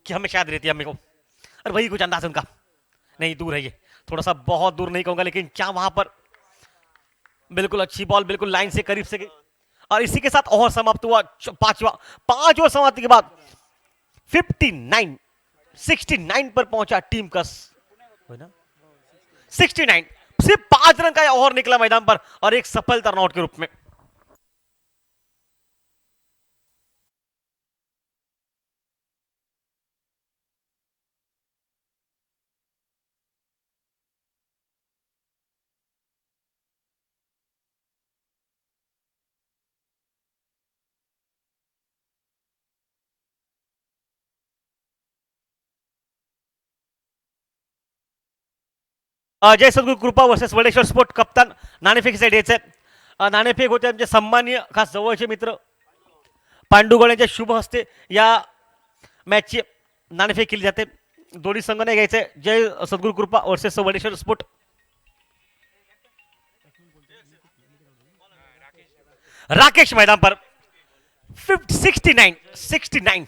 की हमें शायद रहती है हमें को, और वही कुछ अंदाज उनका, नहीं दूर है ये, थोड़ा सा बहुत दूर नहीं कहूंगा, लेकिन क्या वहां पर बिल्कुल अच्छी बॉल बिल्कुल लाइन से करीब से गई। और इसी के साथ ओवर समाप्त हुआ, पांचवा, 5 ओवर समाप्ति के बाद 59 69 पर पहुंचा टीम का 69, सिर्फ 5 रन का ओवर निकला मैदान पर और एक सफल टर्नआउट के रूप में। जय सद्गुरू कृपा वर्सेस वडेश्वर स्पोर्ट, कप्तान नाणेफेक साईड यायचे, नाणेफेक होते आमचे सन्माननीय खास जवळचे मित्र पांडुगळ यांच्या शुभ हस्ते या मॅचची नाणेफेक केली जाते, दोन्ही संघ नाही घ्यायचे, जय सद्गुरू कृपा वर्सेस वडेश्वर स्पोर्ट। राकेश मैदान पर 69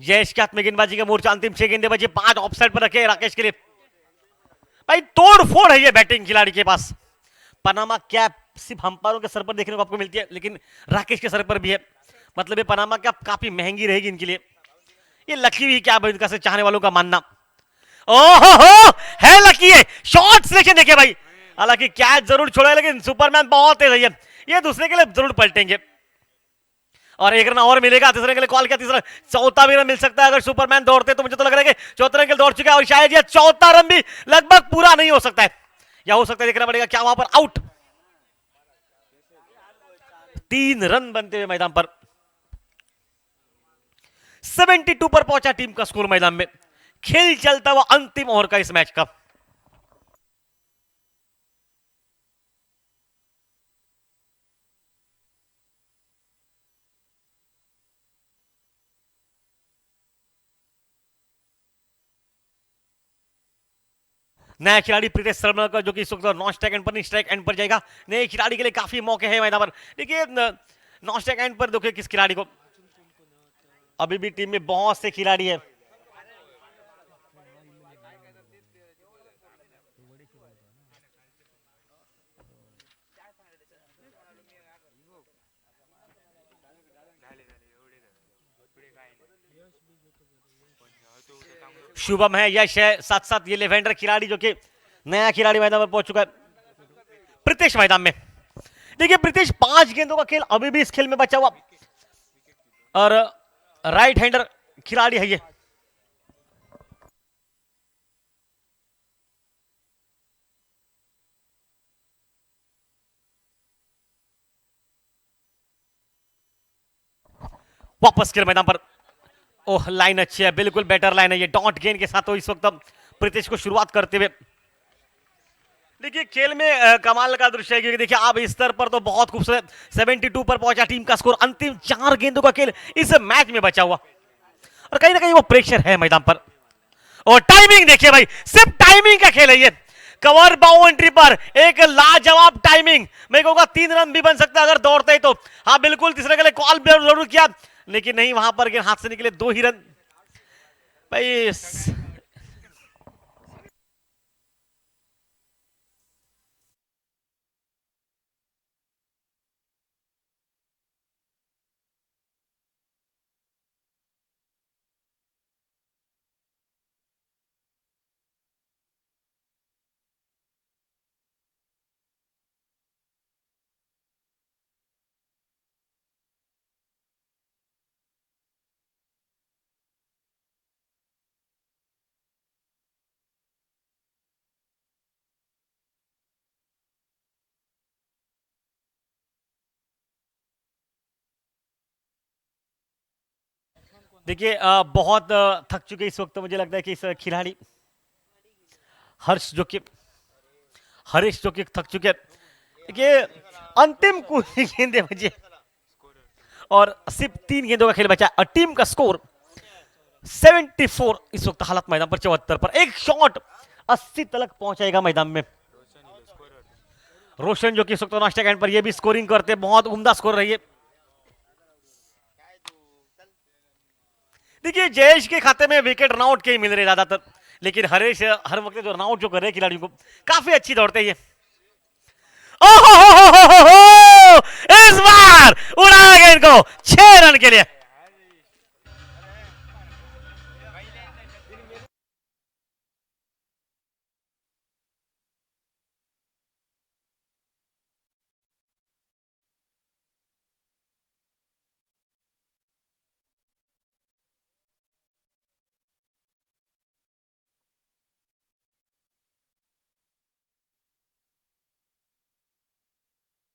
जयेश के हाथ में गेंदबाजी का मोर्चा, अंतिम 6 गेंदबाजी, 5 ऑफसाइड पर रखे राकेश के लिए। भाई तोड़ फोड़ है ये बैटिंग खिलाड़ी के पास, पनामा कैप सिर्फ अंपायरों के सर पर देखने को आपको मिलती है, लेकिन राकेश के सर पर भी है, मतलब ये पनामा कैप काफी महंगी रहेगी इनके लिए, ये लकी भी क्या इनका से चाहने वालों का मानना। ओहो है लकी है, शॉर्ट सिलेक्शन देखिए भाई, हालांकि कैच जरूर छोड़ा लेकिन सुपरमैन बहुत तेज है, ये दूसरे के लिए जरूर पलटेंगे और 1 रन और मिलेगा, तीसरे के लिए कॉल किया, तीसरा चौथा भी रन मिल सकता है अगर सुपरमैन दौड़ते, तो मुझे तो लग रहा है कि चौथा रन के लिए दौड़ चुका है और शायद ये चौथा रन भी लगभग पूरा नहीं हो सकता है, या हो सकता है, देखना पड़ेगा क्या वहां पर आउट। 3 रन बनते हुए मैदान पर 72 पर पहुंचा टीम का स्कोर मैदान में, खेल चलता हुआ अंतिम ओवर का इस मैच का। नया खिलाड़ी प्रीतेश शर्मा का, जो कि इस वक्त नॉन स्ट्राइक एंड पर नहीं स्ट्राइक एंड पर जाएगा, नए खिलाड़ी के लिए काफी मौके हैं मैदान पर। देखिए नॉन स्ट्राइक एंड पर देखिए किस खिलाड़ी को, अभी भी टीम में बहुत से खिलाड़ी है, शुभम है, यश है, साथ साथ ये लेवेंडर खिलाड़ी जो कि नया खिलाड़ी मैदान पर पहुंच चुका है, प्रीतेश मैदान में। देखिए प्रीतेश 5 गेंदों का खेल अभी भी इस खेल में बचा हुआ और राइट हैंडर खिलाड़ी है ये। वापस खेल मैदान पर, ओह लाइन अच्छी है, बिल्कुल बेटर लाइन है ये, डॉट गेंद के साथ तो इस वक्त प्रीतेश को शुरुआत करते हुए। देखिए खेल में कमाल का दृश्य है, क्योंकि देखिए आप इस स्तर पर तो बहुत खूबसूरत 72 पर पहुंचा टीम का स्कोर, अंतिम 4 गेंदों का खेल इस मैच में बचा हुआ और कहीं ना कहीं वो प्रेशर है मैदान पर। और टाइमिंग देखिए भाई, सिर्फ टाइमिंग का खेल है ये, कवर बाउंड्री पर एक लाजवाब टाइमिंग, मैं कहूंगा 3 रन भी बन सकता है अगर दौड़ते ही तो। हाँ बिल्कुल, तीसरे के लिए कॉल जरूर किया, लेकिन नहीं, वहां पर हाथ से निकले 2 ही रन भाई। देखिए बहुत थक चुके इस वक्त, मुझे लगता है कि इस खिलाड़ी हर्ष जो कि हरीश जो कि थक चुके हैं। देखिए अंतिम कुछ गेंदे बचे और सिर्फ 3 गेंदों का खेल बचा है। टीम का स्कोर 74 इस वक्त हालत मैदान पर 74 पर। एक शॉट 80 तक पहुंचाएगा मैदान में। रोशन जो कि इस वक्त नाश्ता कैंड पर ये भी स्कोरिंग करते हैं, बहुत उम्दा स्कोर रही है। देखिए जयेश के खाते में विकेट रनआउट के ही मिल रहे ज्यादातर, लेकिन हरेश हर वक्त जो रनआउट जो कर रहे हैं खिलाड़ियों को, काफी अच्छी दौड़ते हैं ये। ओहो, इस बार उड़ाया गया इनको 6 रन के लिए।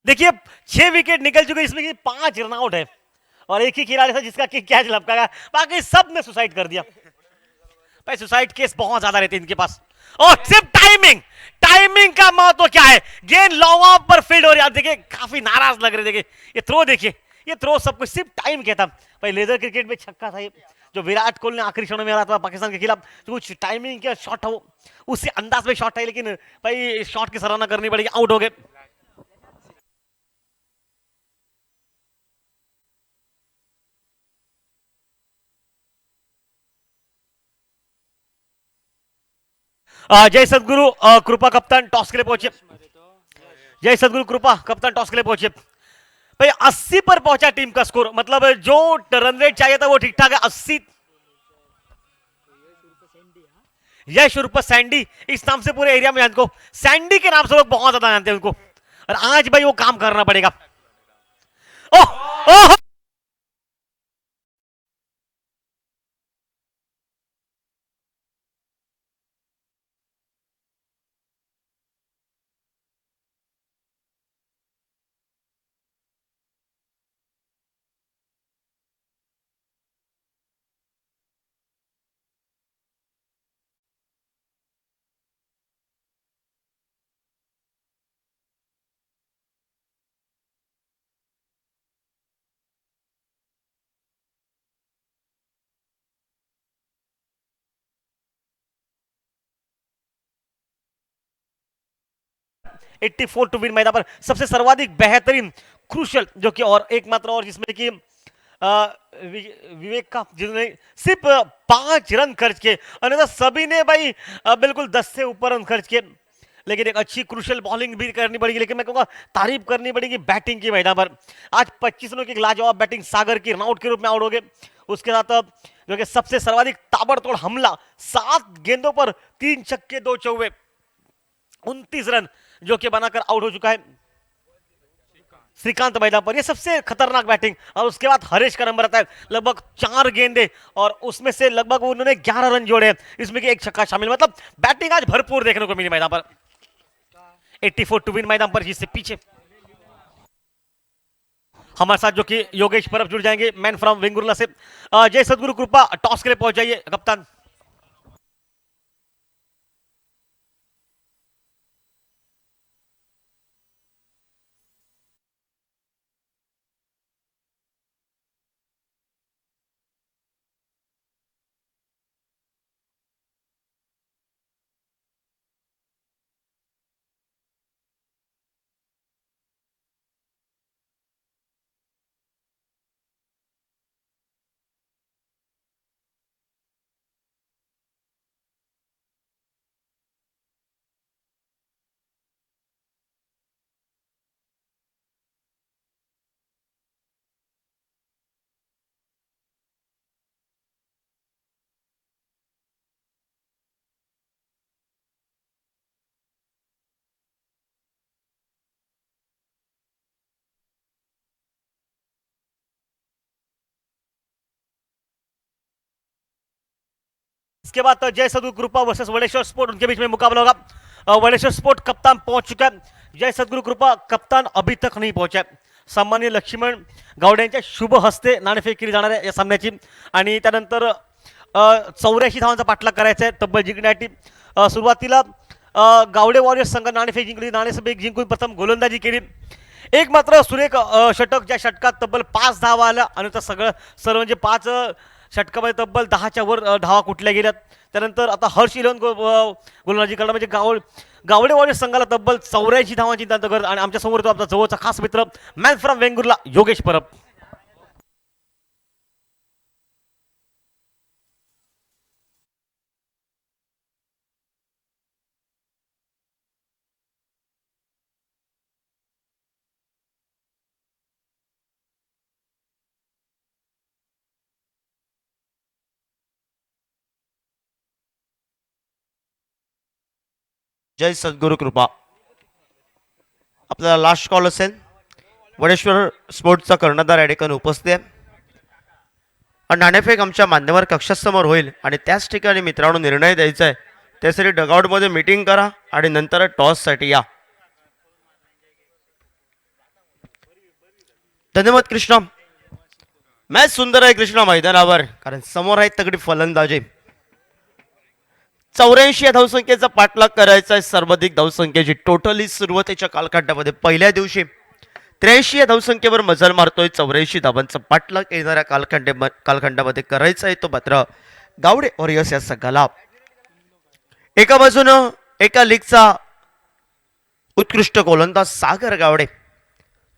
देखिए 6 विकेट निकल चुके, इसमें कि 5 रनआउट है और एक ही खिलाड़ी था जिसका किक कैच लपका गया, बाकी सब ने सुसाइड कर दिया। भाई सुसाइड केस बहुत ज्यादा रहते हैं इनके पास। और सिर्फ टाइमिंग, टाइमिंग का महत्व क्या है। गेंद लॉन्ग ऑफ पर फील्ड हो रही है। देखिए काफी नाराज लग रहे। देखिए ये थ्रो, देखिए ये थ्रो सब कुछ सिर्फ टाइम क्या था। भाई लेदर क्रिकेट में छक्का था ये, जो विराट कोहली ने आखिरी क्षणों में आ रहा था पाकिस्तान के खिलाफ, जो कुछ टाइमिंग का शॉट हो उसी अंदाज में शॉट है, लेकिन भाई शॉट की सराहना करनी पड़ेगी, आउट हो गए। जय सदगुरु कृपा कप्तान टॉस के लिए पहुंचे। जय सदगुरु कृपा कप्तान टॉस के लिए पहुंचे। भाई 80 पर पहुंचा टीम का स्कोर, मतलब जो रन रेट चाहिए था वो ठीक ठाक है 80। यश उर्फ सैंडी, इस नाम से पूरे एरिया में जानते को, सैंडी के नाम से लोग बहुत ज्यादा जानते हैं उनको, और आज भाई वो काम करना पड़ेगा। ओह ओह 84 टू विन मैदान पर सबसे सर्वाधिक बेहतरीन क्रूशल जो कि और एकमात्र और जिसमें कि विवेक का, जिन्होंने सिर्फ 5 रन खर्च किए, अन्यथा सभी ने भाई बिल्कुल 10 से ऊपर रन खर्च किए। लेकिन एक अच्छी क्रूशल बॉलिंग भी करनी पड़ेगी, लेकिन मैं कहूंगा तारीफ करनी पड़ेगी बैटिंग की मैदान पर। आज 25 रनों की लाजवाब बैटिंग, सागर की रनआउट के रूप में आउट हो गए। उसके साथ जो कि सबसे सर्वाधिक ताबड़तोड़ हमला, 7 गेंदों पर 3 छक्के 2 चौके, 29 रन जो कि बनाकर आउट हो चुका है श्रीकांत मैदान पर। ये सबसे खतरनाक बैटिंग। और उसके बाद हरीश का नंबर आता है, लगभग 4 गेंदे और उसमें से लगभग उन्होंने 11 रन जोड़े हैं, इसमें कि एक छक्का शामिल। मतलब बैटिंग आज भरपूर देखने को मिली मैदान पर। 84 टू विन मैदान पर, जिससे पीछे हमारे साथ जो कि योगेश परब जुड़ जाएंगे मैन फ्रॉम वेंगुर्ला से। जय सदगुरु कृपा टॉस के लिए पहुंच जाइए कप्तान। इसके बाद जय सदगुरु कृपा वर्सेस वडेश्वर स्पोर्ट, उनके बीच में मुकाबला होगा। वडेश्वर स्पोर्ट कप्तान पहुंच चुका है, जय सदगुरु कृपा कप्तान अभी तक नहीं पहुंचा है। सन्माननीय लक्ष्मण गावडे यांच्या शुभ हस्ते नाणेफेक केली जाणार आहे या सामन्याची. आणि त्यानंतर 84 धावांचा पाठलाग करायचा आहे तब्बल जिंकण्यासाठी. सुरुवातीला गावडे वॉरियर्स संघ नाणेफेक जिंकली, नाणेफेक जिंकून प्रथम गोलंदाजी केली. एक मात्र सुरेख षटक, ज्या षटकात तब्बल 5 धावा आल्या आणि त्या सर्व म्हणजे 5 षटकामध्ये तब्बल 10च्या वर धावा कुठल्या गेल्यात. त्यानंतर आता हर्ष 11 गोलंदाजी करणार म्हणजे गावडे वॉरियर्स संघाला तब्बल 84 धावांची गरज. आणि आमच्या समोर तो आपला जवळचा खास मित्र मॅन फ्रॉम वेंगुर्ला योगेश परब. जय सद्गुरु कृपा. आपल्याला लास्ट कॉल असेल. वडेश्वर स्पोर्ट्सचा कर्णधार या ठिकाणी उपस्थित आहे. आणि नाणेफेक आमच्या मान्यवर कक्षासमोर होईल आणि त्याच ठिकाणी मित्रांनो निर्णय द्यायचा आहे. त्यासाठी डगआउटमध्ये मीटिंग करा आणि नंतर टॉससाठी या. धन्यवाद कृष्णा. मॅच सुंदर आहे कृष्णा मैदानावर, कारण समोर आहे तगडी फलंदाजी. 84 या धावसंख्येचा पाठलाग करायचा आहे. सर्वाधिक धावसंख्येची टोटली सुरुवातीच्या कालखंडामध्ये पहिल्या दिवशी 83 या धावसंख्येवर मजल मारतोय. 84 धावांचा पाठलाग येणाऱ्या कालखंडामध्ये करायचा आहे तो मात्र गावडे वॉरियर्स या संघाला. एका बाजूनं एका लीगचा उत्कृष्ट गोलंदाज सागर गावडे,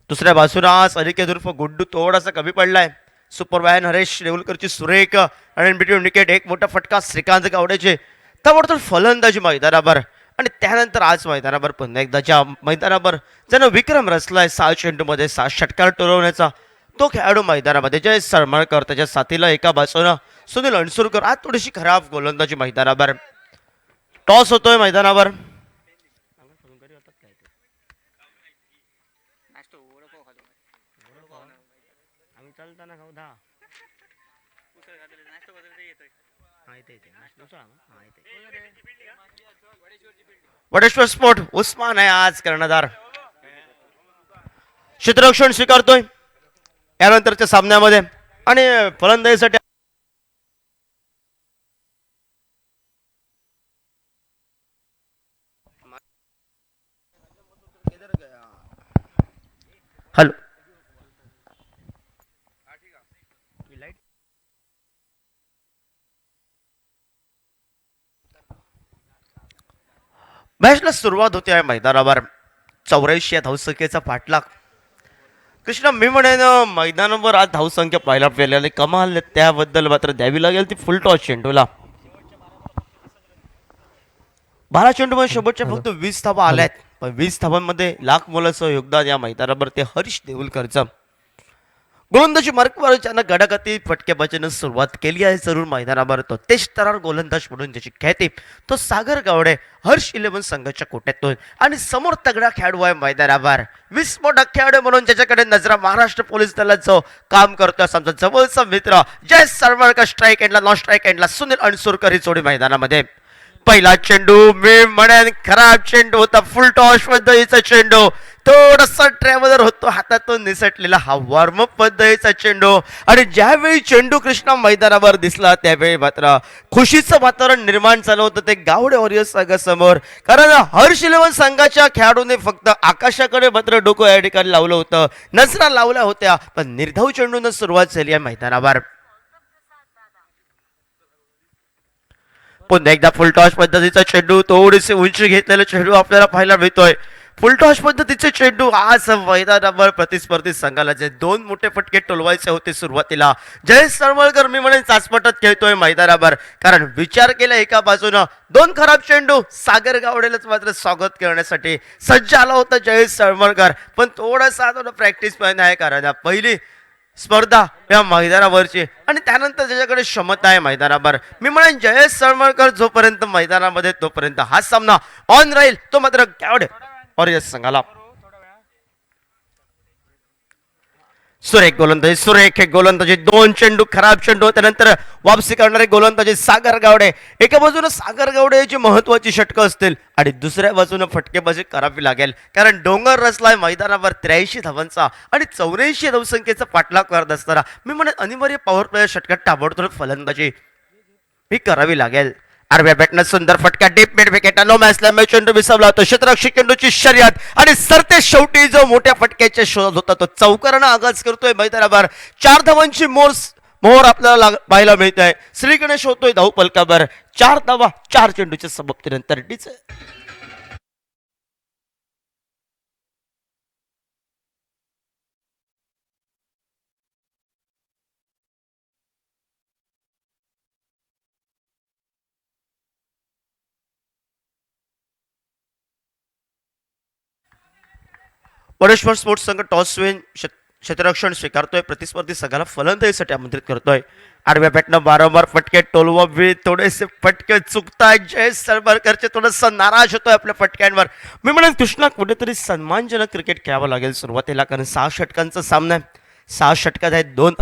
दुसऱ्या बाजूनं आज अनिकेत उर्फ गुड्डू थोडासा कमी पडलाय. सुपर वॅन हरेश रेवलकरची सुरेख आणि बिटवीन विकेट एक मोठा फटका श्रीकांत गावडेचे. ताबडतोब फलंदाजी मैदानावर. आणि त्यानंतर आज मैदानावर पुन्हा एकदा ज्या मैदानावर ज्यानं विक्रम रचलाय 6 चेंडूमध्ये 6 षटकार टोलवण्याचा तो खेळाडू मैदानामध्ये जय सरमळकर, त्याच्या साथीला एका बाजूनं सुनील अणसुरकर. आज थोडीशी खराब गोलंदाजी मैदानावर. टॉस होतोय मैदानावर. वडेश्वर स्पोर्ट उस्मान आहे आज कर्णधार. क्षेत्ररक्षण स्वीकारतोय यानंतरच्या सामन्यामध्ये. आणि फलंदाजीसाठी हॅलो मॅचला सुरुवात होते आहे मैदानावर. 84 या धावसंख्येचा पाठलाग. कृष्णा मी म्हणेन मैदानावर आज धावसंख्या पाहायला मिळाली कमाल. त्याबद्दल मात्र द्यावी लागेल ती फुल टॉस चेंडूला. 12 चेंडूमध्ये शेवटच्या फक्त 20 धावा आल्यात. पण 20 धावांमध्ये लाख मोलाचं योगदान या मैदानावर ते हरीश देऊलकरचं. गोलंदाजी मार्गवर ज्यानं गडागती फटकेबाजीनं सुरुवात केली आहे जरूर मैदानावर तो तेज तरार गोलंदाज म्हणून ज्याची ख्याती तो सागर गावडे हर्ष 11 संघाच्या कोट्यातून. आणि समोर तगडा खेळाडू आहे मैदानावर, विस्फोटक खेळाडू म्हणून ज्याच्याकडे नजरा महाराष्ट्र पोलीस दलाचं काम करतो असा आमचा जवळचा मित्र जय सरवळकर. स्ट्राईक एंडला नॉन स्ट्राईक एंडला सुनील अणसुरकर ही जोडी मैदानामध्ये. पहिला चेंडू मी म्हणेन खराब चेंडू होता. फुल टॉस पद्धतीचा चेंडू, थोडासा ट्रॅव्हलर होतो हातातून निसटलेला हा वॉर्मअप पद्धतीचा चेंडू. आणि ज्यावेळी चेंडू कृष्णा मैदानावर दिसला त्यावेळी मात्र खुशीचं वातावरण निर्माण झालं होतं ते गावडे वॉरियर्स संघासमोर. कारण हर्ष 11 संघाच्या खेळाडूने फक्त आकाशाकडे मात्र डोकं या ठिकाणी लावलं होतं, नजरा लावल्या होत्या. पण निर्धाव चेंडून सुरुवात झाली आहे मैदानावर. पुन्हा एकदा फुलटॉस पद्धतीचा चेंडू, थोडीशी उंची घेतलेला चेंडू आपल्याला पाहायला मिळतोय. फुलटॉस पद्धतीचे चेंडू आज मैदानावर प्रतिस्पर्धी संघाला जे 2 मोठे फटके टोलवायचे होते सुरुवातीला जय सरवळकर मी म्हणेन चाचपटत खेळतोय मैदानावर. कारण विचार केला एका बाजूनं 2 खराब चेंडू सागर गावडेलाच मात्र स्वागत करण्यासाठी सज्ज आला होता जय सरवळकर. पण थोडासा प्रॅक्टिस पण आहे कारण पहिली स्पर्धा या मैदानावरची आणि त्यानंतर त्याच्याकडे क्षमता आहे मैदानावर. मी म्हणेन जयेश सरवळकर जोपर्यंत मैदानामध्ये तोपर्यंत हा सामना ऑन राहील. तो मात्र गावडे वॉरियर्स संघाला. सुरेख गोलंदाजी, सुरेख एक गोलंदाजी, दोन चेंडू खराब चेंडू, त्यानंतर वापसी करणारे गोलंदाजी सागर गावडे. एका बाजूने सागर गावडे याची महत्वाची षटकं असतील आणि दुसऱ्या बाजूने फटकेबाजी करावी लागेल, कारण डोंगर रचलाय मैदानावर 83 धावांचा आणि 84 धावसंख्येचा पाठलाग करत असताना मी म्हणत अनिवार्य पॉवर प्लेयर षटकात ताबडतोब फलंदाजी ही करावी लागेल. आडव्या बॅटनं सुंदर फटका डीप मिड विकेट नो मॅचला मॅच चेंडू विसवला होता. क्षेत्ररक्षक चेंडूची शर्यत आणि सरते शेवटी जो मोठ्या फटक्याच्या शोधात होता तो चौकारानं आगाज करतोय मैदानावर. 4 धावांची मोहर आपल्याला पाहायला मिळत आहे. श्री गणेश होतोय धावपलकावर. 4 धावा 4 चेंडूच्या समाप्तीनंतर डीचे परमेश्वर स्पोर्ट्स संघ टॉस विन क्षेत्ररक्षण स्वीकारतोय. प्रतिस्पर्धी संघाला फलंदाजीसाठी आमंत्रित करतोय. आडव्या बॅटनं वारंवार फटके टोलवा बी थोडेसे फटके चुकतायत. जयेश सरबरकरचे थोडंसं नाराज होतोय आपल्या फटक्यांवर. मी म्हणेन कृष्णा कुठेतरी सन्मानजनक क्रिकेट खेळावं लागेल सुरुवातीला, कारण 6 षटकांचा सामना आहे. 6 षटकात आहेत 2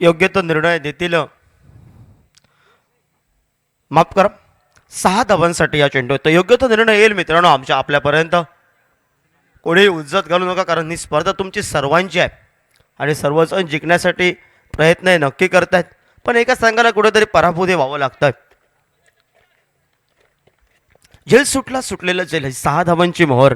योग्य तो निर्णय देतील. माफ करा, 6 धावांसाठी या चेंडू तो योग्य तो निर्णय येईल मित्रांनो आपल्यापर्यंत. कोणी उज्जत घालू नका, कारण ही स्पर्धा तुमची सर्वांची आहे आणि सर्वजण जिंकण्यासाठी प्रयत्न नक्की करतायत, पण एका संघाला कुठेतरी पराभूत व्हावं लागतं. Jail सुटलेलं jail. 6 धावांची मोहर.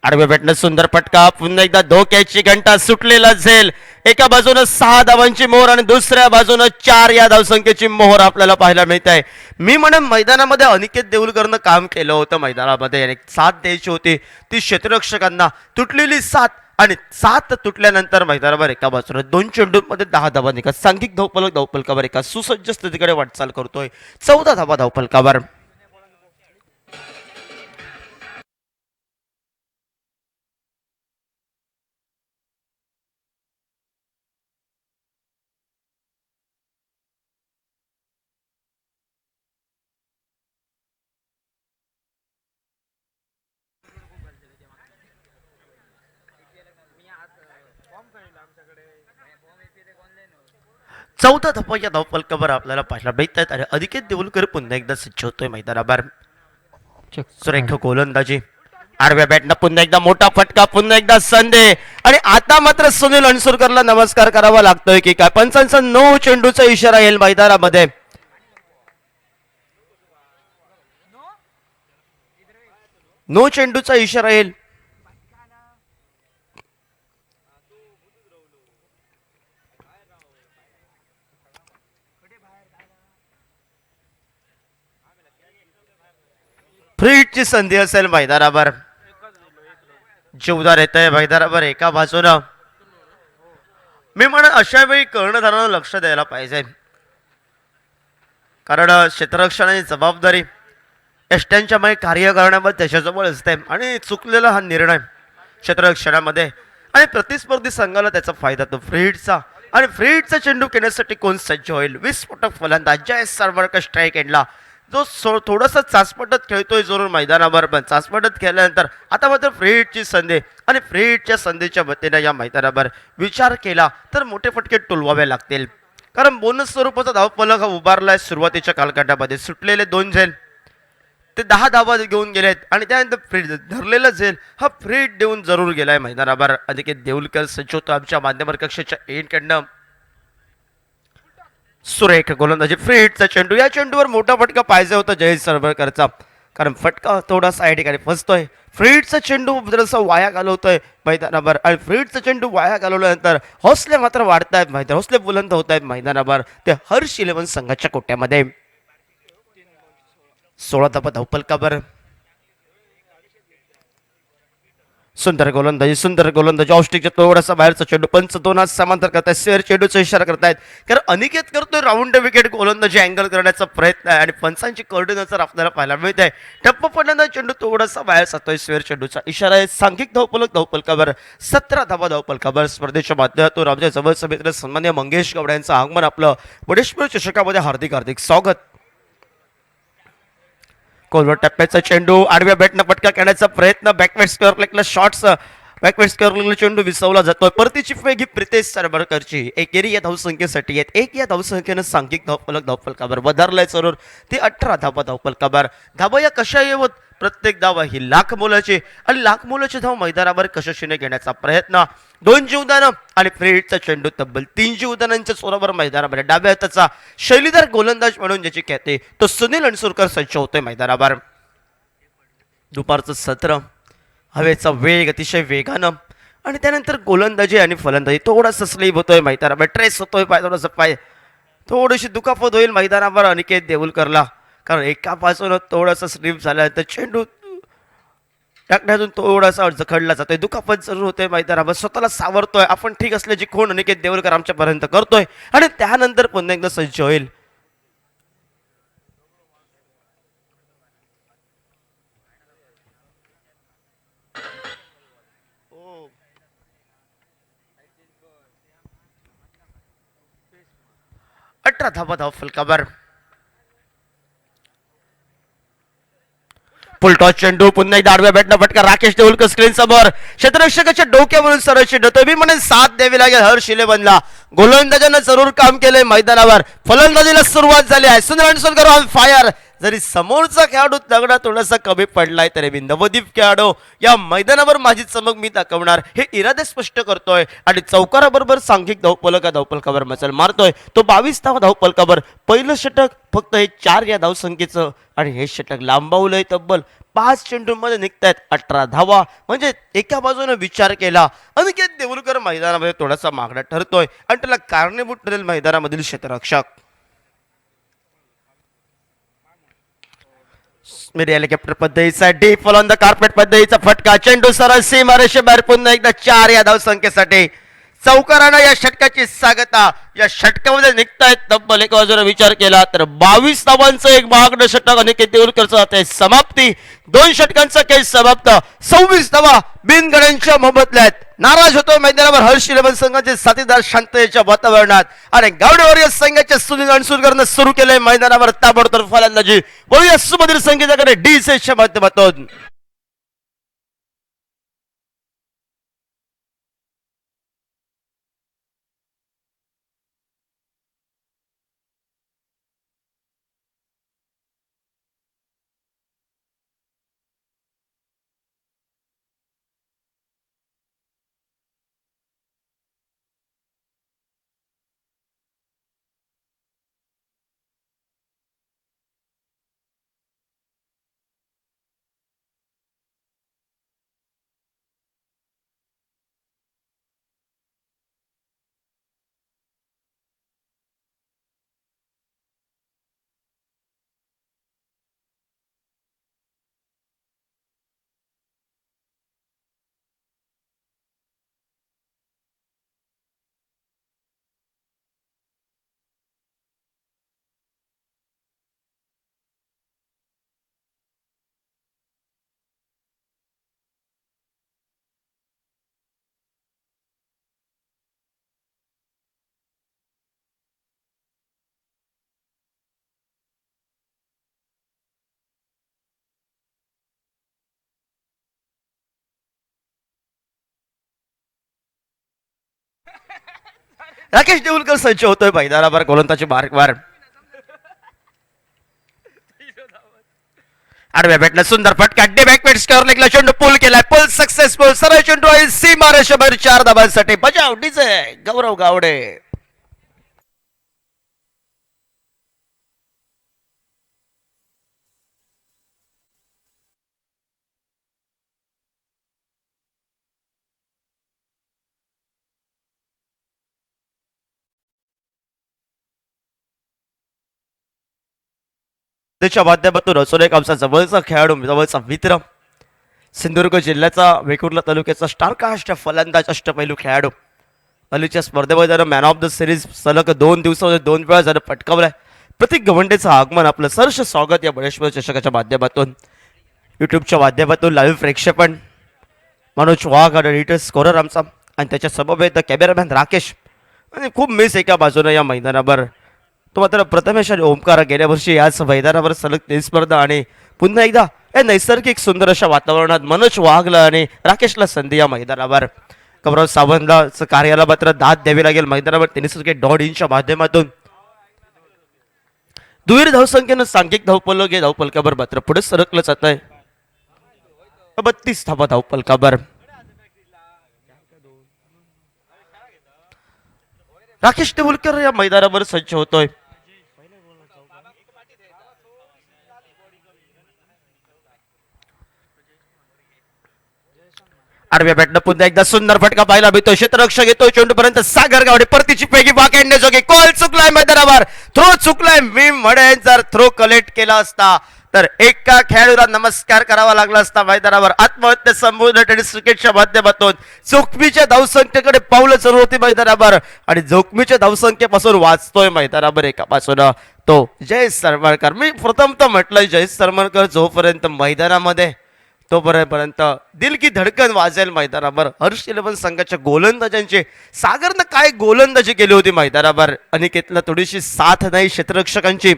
आडव्या बॅटनं सुंदर फटका. पुन्हा एकदा धोक्याची घंटा. सुटलेला झेल. एका बाजूनं 6 धावांची मोहर आणि दुसऱ्या बाजूनं 4 या धावसंख्येची मोहर आपल्याला पाहायला मिळत आहे. मी म्हणेन मैदानामध्ये अनिकेत देऊलकरनं काम केलं होतं. मैदानामध्ये साथ द्यायची होती ती क्षेत्ररक्षकांना. तुटलेली साथ आणि 7 तुटल्यानंतर मैदानावर एका बाजूने 2 चेंडूंमध्ये 10 धावा निघत सांघिक धावपलकावर एका सुसज्ज स्थितीकडे वाटचाल करतोय. 14 धावा धावपलकावर. चौथा धावा या धावफलकावर आपल्याला पाहायला मिळत आहेत आणि अनिकेत देऊलकर पुन्हा एकदा सज्ज होतोय मैदानावर. सुरेख गोलंदाजी, आडव्या बॅटनं पुन्हा एकदा मोठा फटका, पुन्हा एकदा संधी आणि आता मात्र सुनील अणसुरकरला नमस्कार करावा लागतोय की काय. पंचांचा 9 चेंडूचा इशारा येईल मैदानामध्ये. नो चेंडूचा इशारा येईल. फ्रीटची संधी असेल मैदानावर. जीवदार येत आहे मैदानावर एका बाजूनं. मी म्हणत अशा वेळी कर्णधारानं लक्ष द्यायला पाहिजे, कारण क्षेत्ररक्षणाची जबाबदारी एसट्यांच्या मागे कार्य करण्यामध्ये त्याच्याजवळ असते आणि चुकलेला हा निर्णय क्षेत्ररक्षणामध्ये आणि प्रतिस्पर्धी संघाला त्याचा फायदा तो फ्रीडचा. आणि फ्रीडचा चेंडू घेण्यासाठी कोण सज्ज होईल. विस्फोटक फलंदाज जय सरवरकर स्ट्राईक एंडला, जो थोडासा चाचपटत खेळतोय जरूर मैदानावर, पण चाचपटत खेळल्यानंतर आता मात्र फ्रीडची संधी आणि फ्रीडच्या संधीच्या वतीने या मैदानावर विचार केला तर मोठे फटके टोलवावे लागतील, कारण बोनस स्वरूपाचा धावफलक हा उभारलाय. सुरुवातीच्या कालखंडामध्ये सुटलेले 2 झेल ते 10 धावा घेऊन गेलेत आणि त्यानंतर फ्रीड धरलेला झेल हा फ्रीड देऊन जरूर गेलाय मैदानावर. अनिकेत देऊलकर सज्ज होतो आमच्या माध्यमर कक्षाच्या एंडकडनं. सुरेख गोलंदाजी, फ्रीडचा चेंडू. या चेंडूवर मोठा फटका पाहिजे होता जयेश सरवरकरचा, कारण फटका थोडासा या ठिकाणी फसतोय. फ्रीडचा चेंडू जरासा वाया घालवतोय मैदानावर आणि फ्रीडचा चेंडू वाया घालवल्यानंतर हौसले मात्र वाढतायत मैदान, हौसले बुलंद होत आहेत मैदानावर ते हर्ष 11 संघाच्या कोट्यामध्ये. 16 धावा धावफलकावर. सुंदर गोलंदाजी ऑस्ट्रिकच्या थोडासा बाहेरचा चेंडू. पंच 2 हात समांतर करतायत, स्क्वेअर चेंडूचा इशारा करतायत, कारण अनिकेत करतोय राऊंड विकेट गोलंदाजी अँगल करण्याचा प्रयत्न आहे आणि पंचांची कर्डी नजर आपल्याला पाहायला मिळत आहे. टप्प पडल्यानंतर चेंडू थोडासा बाहेर जातोय, स्क्वेअर चेंडूचा इशारा आहे. सांघिक धावफलकावर 17 धावा धावफलकावर. स्पर्धेच्या माध्यमातून आमच्या जवळचे मित्र सन्मान्य मंगेश गवडे यांचं आगमन आपलं बडेश्वर चषकामध्ये हार्दिक हार्दिक स्वागत. कोलवर टप्प्याचा चेंडू, आडव्या बॅटनं फटका करण्याचा प्रयत्न, बॅकवर्ड स्क्वेअर लेगला शॉट्स, बॅकवर्ड स्क्वेअर लेगला चेंडू विसवला जातोय. परतीची फेक ही प्रितेश सरवरकरची. एकेरी या धावसंख्येसाठी आहेत. 1 या धावसंख्येनं सांघिक धावफलकावर वधारलाय जरूर. ते 18 धावा धावफलकावर. धावा या कशा येवत, प्रत्येक धावा ही लाख मोलाची आणि लाख मोलाची धाव मैदानावर कशाशीने घेण्याचा प्रयत्न. 2 जीवदानं आणि फ्रीडचा चेंडू तब्बल 3 जीवदानांच्या चोरावर मैदानावर. डाव्या हाताचा शैलीदार गोलंदाज म्हणून ज्याची ख्याती तो सुनील अणसुरकर सज्ज होतोय मैदानावर. दुपारचं सत्र, हवेचा वेग अतिशय वेगानं आणि त्यानंतर गोलंदाजी आणि फलंदाजी थोडासा स्लीप होतोय मैदानावर, ट्रेस होतोय पाय, थोडासा पाय थोडीशी दुखापत होईल मैदानावर अनिकेत देऊलकरला, कारण एका बाजूनं थोडासा स्लीप झाल्यानंतर चेंडू टाकण्यातून थोडासा जखडला जातोय, दुखापत जरूर होतोय मैदानावर. स्वतःला सावरतोय, आपण ठीक असल्याची खूण अनिकेत देऊलकर आमच्यापर्यंत करतोय आणि त्यानंतर पुन्हा एकदा सज्ज होईल. अठरा धावा धावफलकावर. फुलटॉस चेंडू, पुन्हा एकदा आडव्या बॅटनं फटका, राकेश देऊलकर स्क्रीन समोर, क्षेत्ररक्षकाच्या डोक्यावरून सरळ चेंडू. मी म्हणेन साथ द्यावी लागेल हर्ष 11ला. गोलंदाजानं जरूर काम केलंय मैदानावर. फलंदाजीला सुरुवात झाली आहे. Sunil Ansurkar on fire. जरी समोरचा खेळाडू तगडा थोडासा कमी पडलाय तरी मी नवदीप खेळाडू या मैदानावर माझी चमक मी दाखवणार हे इरादे स्पष्ट करतोय आणि चौकाराबरोबर सांघिक धावफलकावर मचल मारतोय. तो 22 धावा धावफलकावर. पहिलं षटक फक्त हे 4 या धावसंख्येचं आणि हे षटक लांबवलंय तब्बल 5 चेंडूंमध्ये निघतायत 18 धावा. म्हणजे एका बाजूने विचार केला अनिकेत देऊलकर मैदानामध्ये थोडासा मागणा ठरतोय आणि त्याला कारणीभूत ठरेल मैदानामधील क्षेत्ररक्षक. हेलिकॉप्टर पद्धतीचा डीप ऑन द कार्पेट पद्धतीचा फटका, चेंडू सरळ सीमारेषे बाहेर. पुन्हा एकदा 4 या धावसंख्येसाठी चौकारानं या षटकाची सांगता. या षटकामध्ये निघतायत तब्बल एक बाजूला विचार केला तर 22 धावांचं एक महागडं षटक अनिकेत देऊलकरचं जाते समाप्ती. 2 षटकांचा खेळ समाप्त. 26 धावा बिनगड्यांच्या मोबदल्यात. नाराज होतो मैदानावर हर्ष 11 संघाचे साथीदार शांततेच्या वातावरणात आणि गावडेवाडी संघाच्या सुनील अणसुरकरनं सुरू केलंय मैदानावर ताबडतोब फलंदाजी. बोलूया सुमधीर संगीताकडे डी-सेटच्या माध्यमातून. राकेश देऊलकर सज्ज होतोय मैदानावर गोलंदाजी मार्गवर. आडव्या बॅटला सुंदर फटका डे बॅक पेट स्कोअर लेगला चेंडू पूल केलाय. Pool successful. सरळ चेंडू आहे सीमा रेषेवर 4 धाबांसाठी. बजाव डीजे गौरव गावडे. त्याच्या माध्यमातून असून एक आमचा जवळचा खेळाडू जवळचा मित्र सिंधुदुर्ग जिल्ह्याचा वेकुर्ला तालुक्याचा स्टारकास्ट फलंदाज अष्टपैलू खेळाडू अलीच्या स्पर्धेमध्ये जर मॅन ऑफ द सिरीज सलग 2 दिवसामध्ये 2 वेळा जर पटकावलाय. प्रतीक गवंडेचं आगमन आपलं सहर्ष स्वागत या बळेश्वर चषकाच्या माध्यमातून युट्यूबच्या माध्यमातून लाईव्ह प्रेक्षेपण मनोज वाघ आणि एडिटर स्कोरर आमचा आणि त्याच्या समवेत कॅमेरामॅन राकेश आणि खूप मिस एका बाजूने या मैदानावर. तो मात्र प्रथमेश आणि ओमकार गेल्या वर्षी याच मैदानावर सलग 3 स्पर्धा आणि पुन्हा एकदा या नैसर्गिक सुंदर अशा वातावरणात मनोज वाघला आणि राकेशला संधी या मैदानावर. गौरव सावंतला कार्याला मात्र दाद द्यावी लागेल मैदानावर. त्यांनी सुद्धा .5 माध्यमातून दुहेरी धावसंख्येनं सांघिक धावपलक हे धावपलकावर मात्र पुढे सरकलं जात आहे. 32 धावा धावपलकावर. राकेश देऊलकर या मैदानावर सज्ज होतोय. आडव्या बॅटनं पुन्हा एकदा सुंदर फटका पाहायला मिळतोय. क्षेत्ररक्षक येतोय चेंडूपर्यंत. सागर गावडे परतीची पैकी वाकेंडे जोगे कॉल चुकलाय मैदानावर. थ्रो चुकलाय. मी म्हणेन जर थ्रो कलेक्ट केला असता तर एका खेळाडूला नमस्कार करावा लागला असता मैदानावर. आत्महत्या संपूर्ण टेनिस क्रिकेटच्या माध्यमातून जोखमीच्या धावसंख्येकडे पावलं सुरू होती मैदानावर आणि जोखमीच्या धावसंख्येपासून वाचतोय मैदानावर एका बाजून तो जयेश सरमळकर. मी प्रथमतः म्हटलंय जयेश सरमळकर जोपर्यंत मैदानामध्ये तोपर्यंत दिल की धडकन वाजेल मैदानावर. हर्ष 11 संघाच्या गोलंदाजांची सागरनं काय गोलंदाजी केली होती मैदानावर. अनिकेतला थोडीशी साथ नाही क्षेत्ररक्षकांची.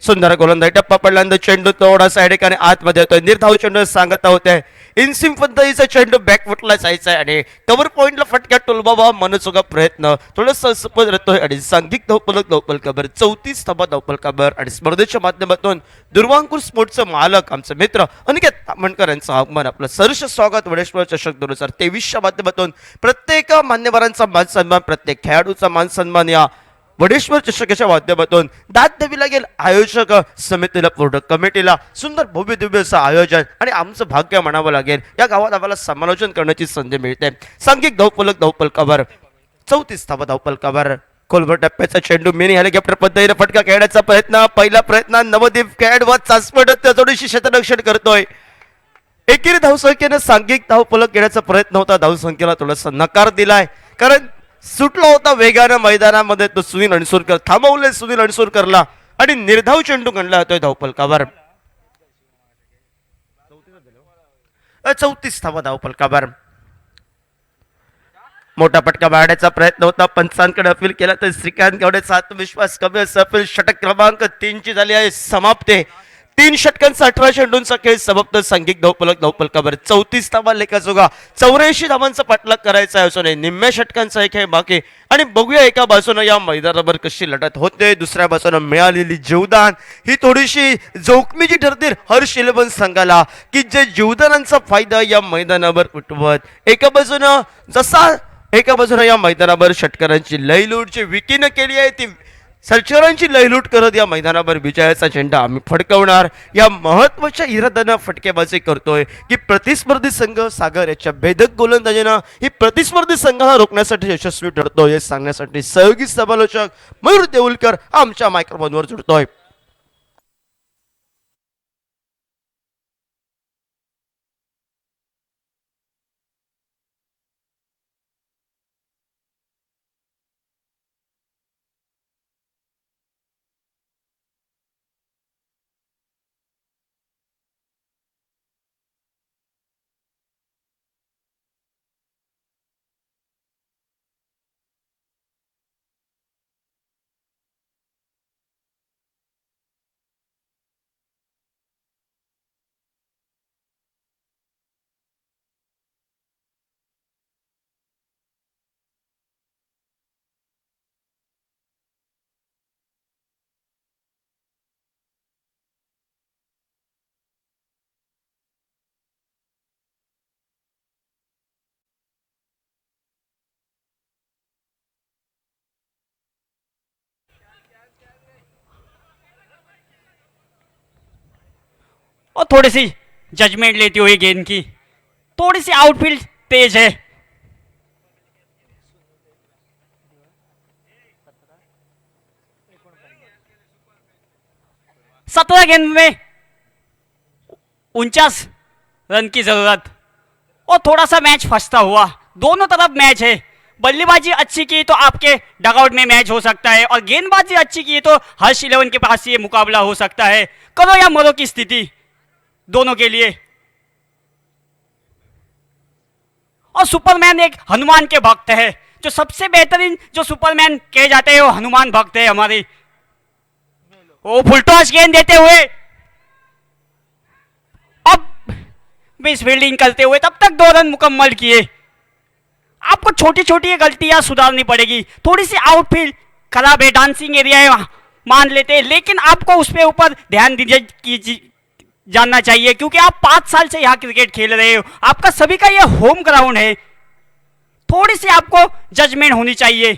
सुंदर गोलंदाजी टप्पा पडल्यानंतर चेंडू थोडासा या ठिकाणी आतमध्ये येतोय. निर्धाव चेंडू सांगत होते इन्सिम पद्धतीचा चेंडू बॅकफुटला जायचा आहे आणि कव्हर पॉइंटला फटक्यात टोलबाबा मनसुगा प्रयत्न थोडंसं सपद राहतोय आणि सांघिक धावपलकावर 34 धावा धावपलकावर आणि स्पर्धेच्या माध्यमातून दुर्वांकुर स्पोर्ट्सचं मालक आमचे मित्र अनिकेत तामणकर यांचं आगमन आपलं सहर्ष स्वागत वडेश्वर चषक 2023च्या माध्यमातून. प्रत्येक मान्यवरांचा मान सन्मान प्रत्येक खेळाडूचा मान सन्मान या वडेश्वर चषकाच्या माध्यमातून दाद द्यावी लागेल आयोजक समितीला पूर्ण कमिटीला. सुंदर भव्य दिव्य असं आयोजन आणि आमचं भाग्य म्हणावं लागेल. या गावात आम्हाला समालोचन करण्याची संधी मिळते. सांघिक धावपलकावर 34 धावा धावपलकावर. खोलवर टप्प्याचा चेंडू मिनी हेलिकॉप्टर पद्धतीने फटका खेळण्याचा प्रयत्न. पहिला प्रयत्न नवदीप खेळाडू चाचपडत थोडीशी क्षेत्ररक्षण करतोय. एकेरी धावसंख्येने सांघिक धावपलक घेण्याचा प्रयत्न होता. धावसंख्येला थोडासा नकार दिलाय कारण सुटला होता वेगानं मैदानामध्ये. तो सुनील अणसूरकर थांबवले. सुनील अणसूरकरला आणि निर्धाव चेंडू गणला होतोय धावपलकावर. 34 धावा धावपलकावर. मोठा फटका मारण्याचा प्रयत्न होता. पंचांकडे अपील केला तर श्रीकांत गावडेचा आत्मविश्वास कमी असं अपील. षटक क्रमांक 3 ची झाली आहे समाप्ती. 3 षटकांचा 18 चेंडूंचा खेळ समाप्त. सांघिक धावपलकावर 34 धावा लेखाजोगा 84 धावांचा पाठलाग करायचा आहे. असून निम्म्या षटकांचा एक खेळ बाकी आणि बघूया एका बाजूनं या मैदानावर कशी लढत होते. दुसऱ्या बाजूनं मिळालेली जीवदान ही थोडीशी जोखमीची ठरतील हर्ष 11 संघाला की जे जीवदानांचा फायदा या मैदानावर उठवत. एका बाजूनं या मैदानावर षटकारांची लयलूटची विकीनं केली आहे. ती सर्चरांची लयलूट करत या मैदानावर विजयाचा झेंडा आम्ही फडकवणार या महत्वाच्या इराद्यानं फटकेबाजी करतोय की प्रतिस्पर्धी संघ सागर याच्या भेदक गोलंदाजीनं ही प्रतिस्पर्धी संघाला रोखण्यासाठी यशस्वी ठरतोय हे सांगण्यासाठी सहयोगी समालोचक मयूर देऊलकर आमच्या मायक्रोफोनवर जुडतोय. और थोड़ी सी जजमेंट लेती हुई गेंद की, थोड़ी सी आउटफील्ड तेज है। सत्रह गेंद में 49 रन की जरूरत और थोड़ा सा मैच फंसता हुआ। दोनों तरफ मैच है। बल्लेबाजी अच्छी की तो आपके डगआउट में मैच हो सकता है और गेंदबाजी अच्छी की तो हर्ष 11 के पास ये मुकाबला हो सकता है। करो या मरो की स्थिति दोनों के लिए। और सुपरमैन एक हनुमान के भक्त है। जो सबसे बेहतरीन जो सुपरमैन कहे जाते हैं वो हनुमान भक्त है हमारी। वो फुलटॉस गेंद देते हुए अब बेस फील्डिंग करते हुए तब तक 2 रन मुकम्मल किए। आपको छोटी छोटी गलतियां सुधारनी पड़ेगी। थोड़ी सी आउटफील्ड खराब है, डांसिंग एरिया है, मान लेते हैं, लेकिन आपको उस पे ऊपर ध्यान दीजिए जानना चाहिए क्योंकि आप 5 साल से यहाँ क्रिकेट खेल रहे हो। आपका सभी का यह होम ग्राउंड है। थोड़ी सी आपको जजमेंट होनी चाहिए।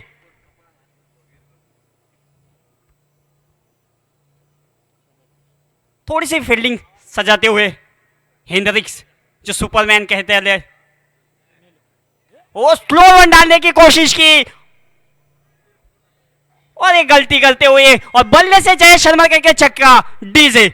थोड़ी सी फील्डिंग सजाते हुए हेनरिक्स जो सुपरमैन कहते हैं वो स्लो वन डालने की कोशिश की और एक गलती करते हुए और बल्ले से जय शर्मा के छक्का डीजे।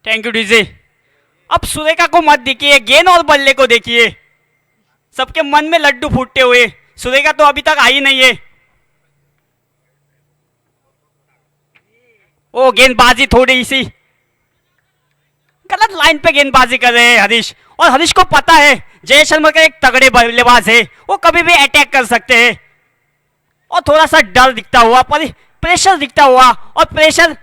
Thank you DJ. अब सुरेखा को मत देखिए, गेंद और बल्ले को देखिए। सबके मन में लड्डू फूटते हुए। सुरेखा तो अभी तक आई नहीं है। ओ गेंदबाजी थोड़ी सी गलत लाइन पे गेंदबाजी कर रहे हैं हरीश। और हरीश को पता है जय शर्मा का एक तगड़े बल्लेबाज है, वो कभी भी अटैक कर सकते हैं। और थोड़ा सा डर दिखता हुआ, प्रेशर दिखता हुआ और प्रेशर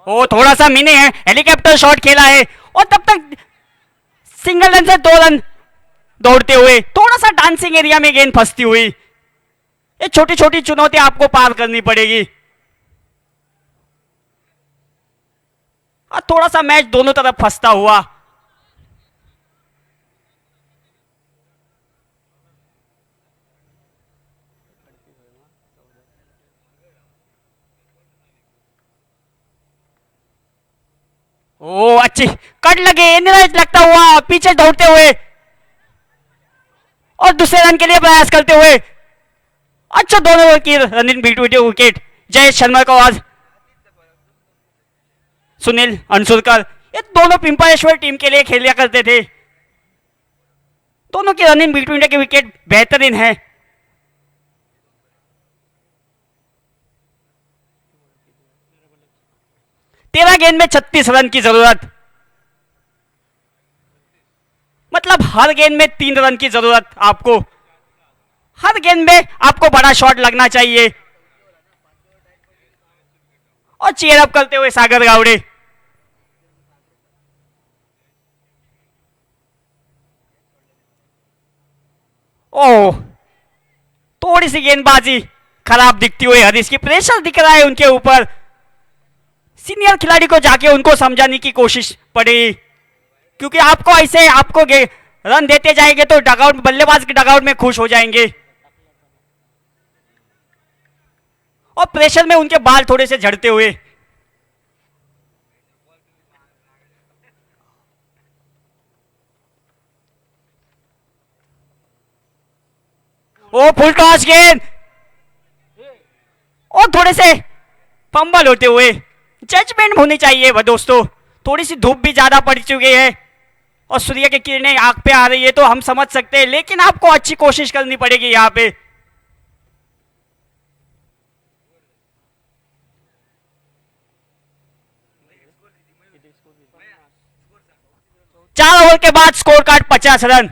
ओ थोड़ा सा मिनी है, हेलीकॉप्टर शॉट खेला है और तब तक सिंगल रन से 2 रन दौड़ते हुए थोड़ा सा डांसिंग एरिया में गेंद फंसती हुई। ये छोटी छोटी चुनौती आपको पार करनी पड़ेगी। और थोड़ा सा मैच दोनों तरफ फंसता हुआ। ओ अच्छी कट लगे, निराश लगता हुआ पीछे दौड़ते हुए और दूसरे रन के लिए प्रयास करते हुए। अच्छा दोनों की रनिंग बिटवीन विकेट। जय शर्मा को आज सुनील अंशुलकर, ये दोनों पिंपलेश्वर टीम के लिए खेला करते थे। दोनों की रनिंग बिटवीन के विकेट बेहतरीन है। तेरह गेंद में 36 रन की जरूरत, मतलब हर गेंद में 3 रन की जरूरत आपको। हर गेंद में आपको बड़ा शॉट लगना चाहिए। और चीयर अप करते हुए सागर गावड़े। ओह थोड़ी सी गेंदबाजी खराब दिखती हुई हरीश की। प्रेशर दिख रहा है उनके ऊपर। सीनियर खिलाड़ी को जाके उनको समझाने की कोशिश पड़ेगी क्योंकि आपको ऐसे आपको रन देते जाएंगे तो डगआउट बल्लेबाज के डगआउट में खुश हो जाएंगे। और प्रेशर में उनके बाल थोड़े से झड़ते हुए। ओ फुल टॉस गेंद और थोड़े से फंबल होते हुए। जजमेंट होनी चाहिए वह दोस्तों। थोड़ी सी धूप भी ज्यादा पड़ चुकी है और सूर्य की किरणें आंख पे आ रही है तो हम समझ सकते हैं, लेकिन आपको अच्छी कोशिश करनी पड़ेगी यहाँ पे। 4 ओवर के बाद स्कोर कार्ड 50 रन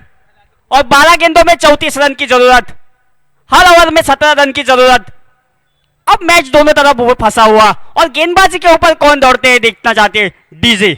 और 12 गेंदों में 34 रन की जरूरत, हर ओवर में 17 रन की जरूरत। अब मैच दोनों तरफ फंसा हुआ और गेंदबाजी के ऊपर कौन दौड़ते हैं देखना चाहते हैं डीजे।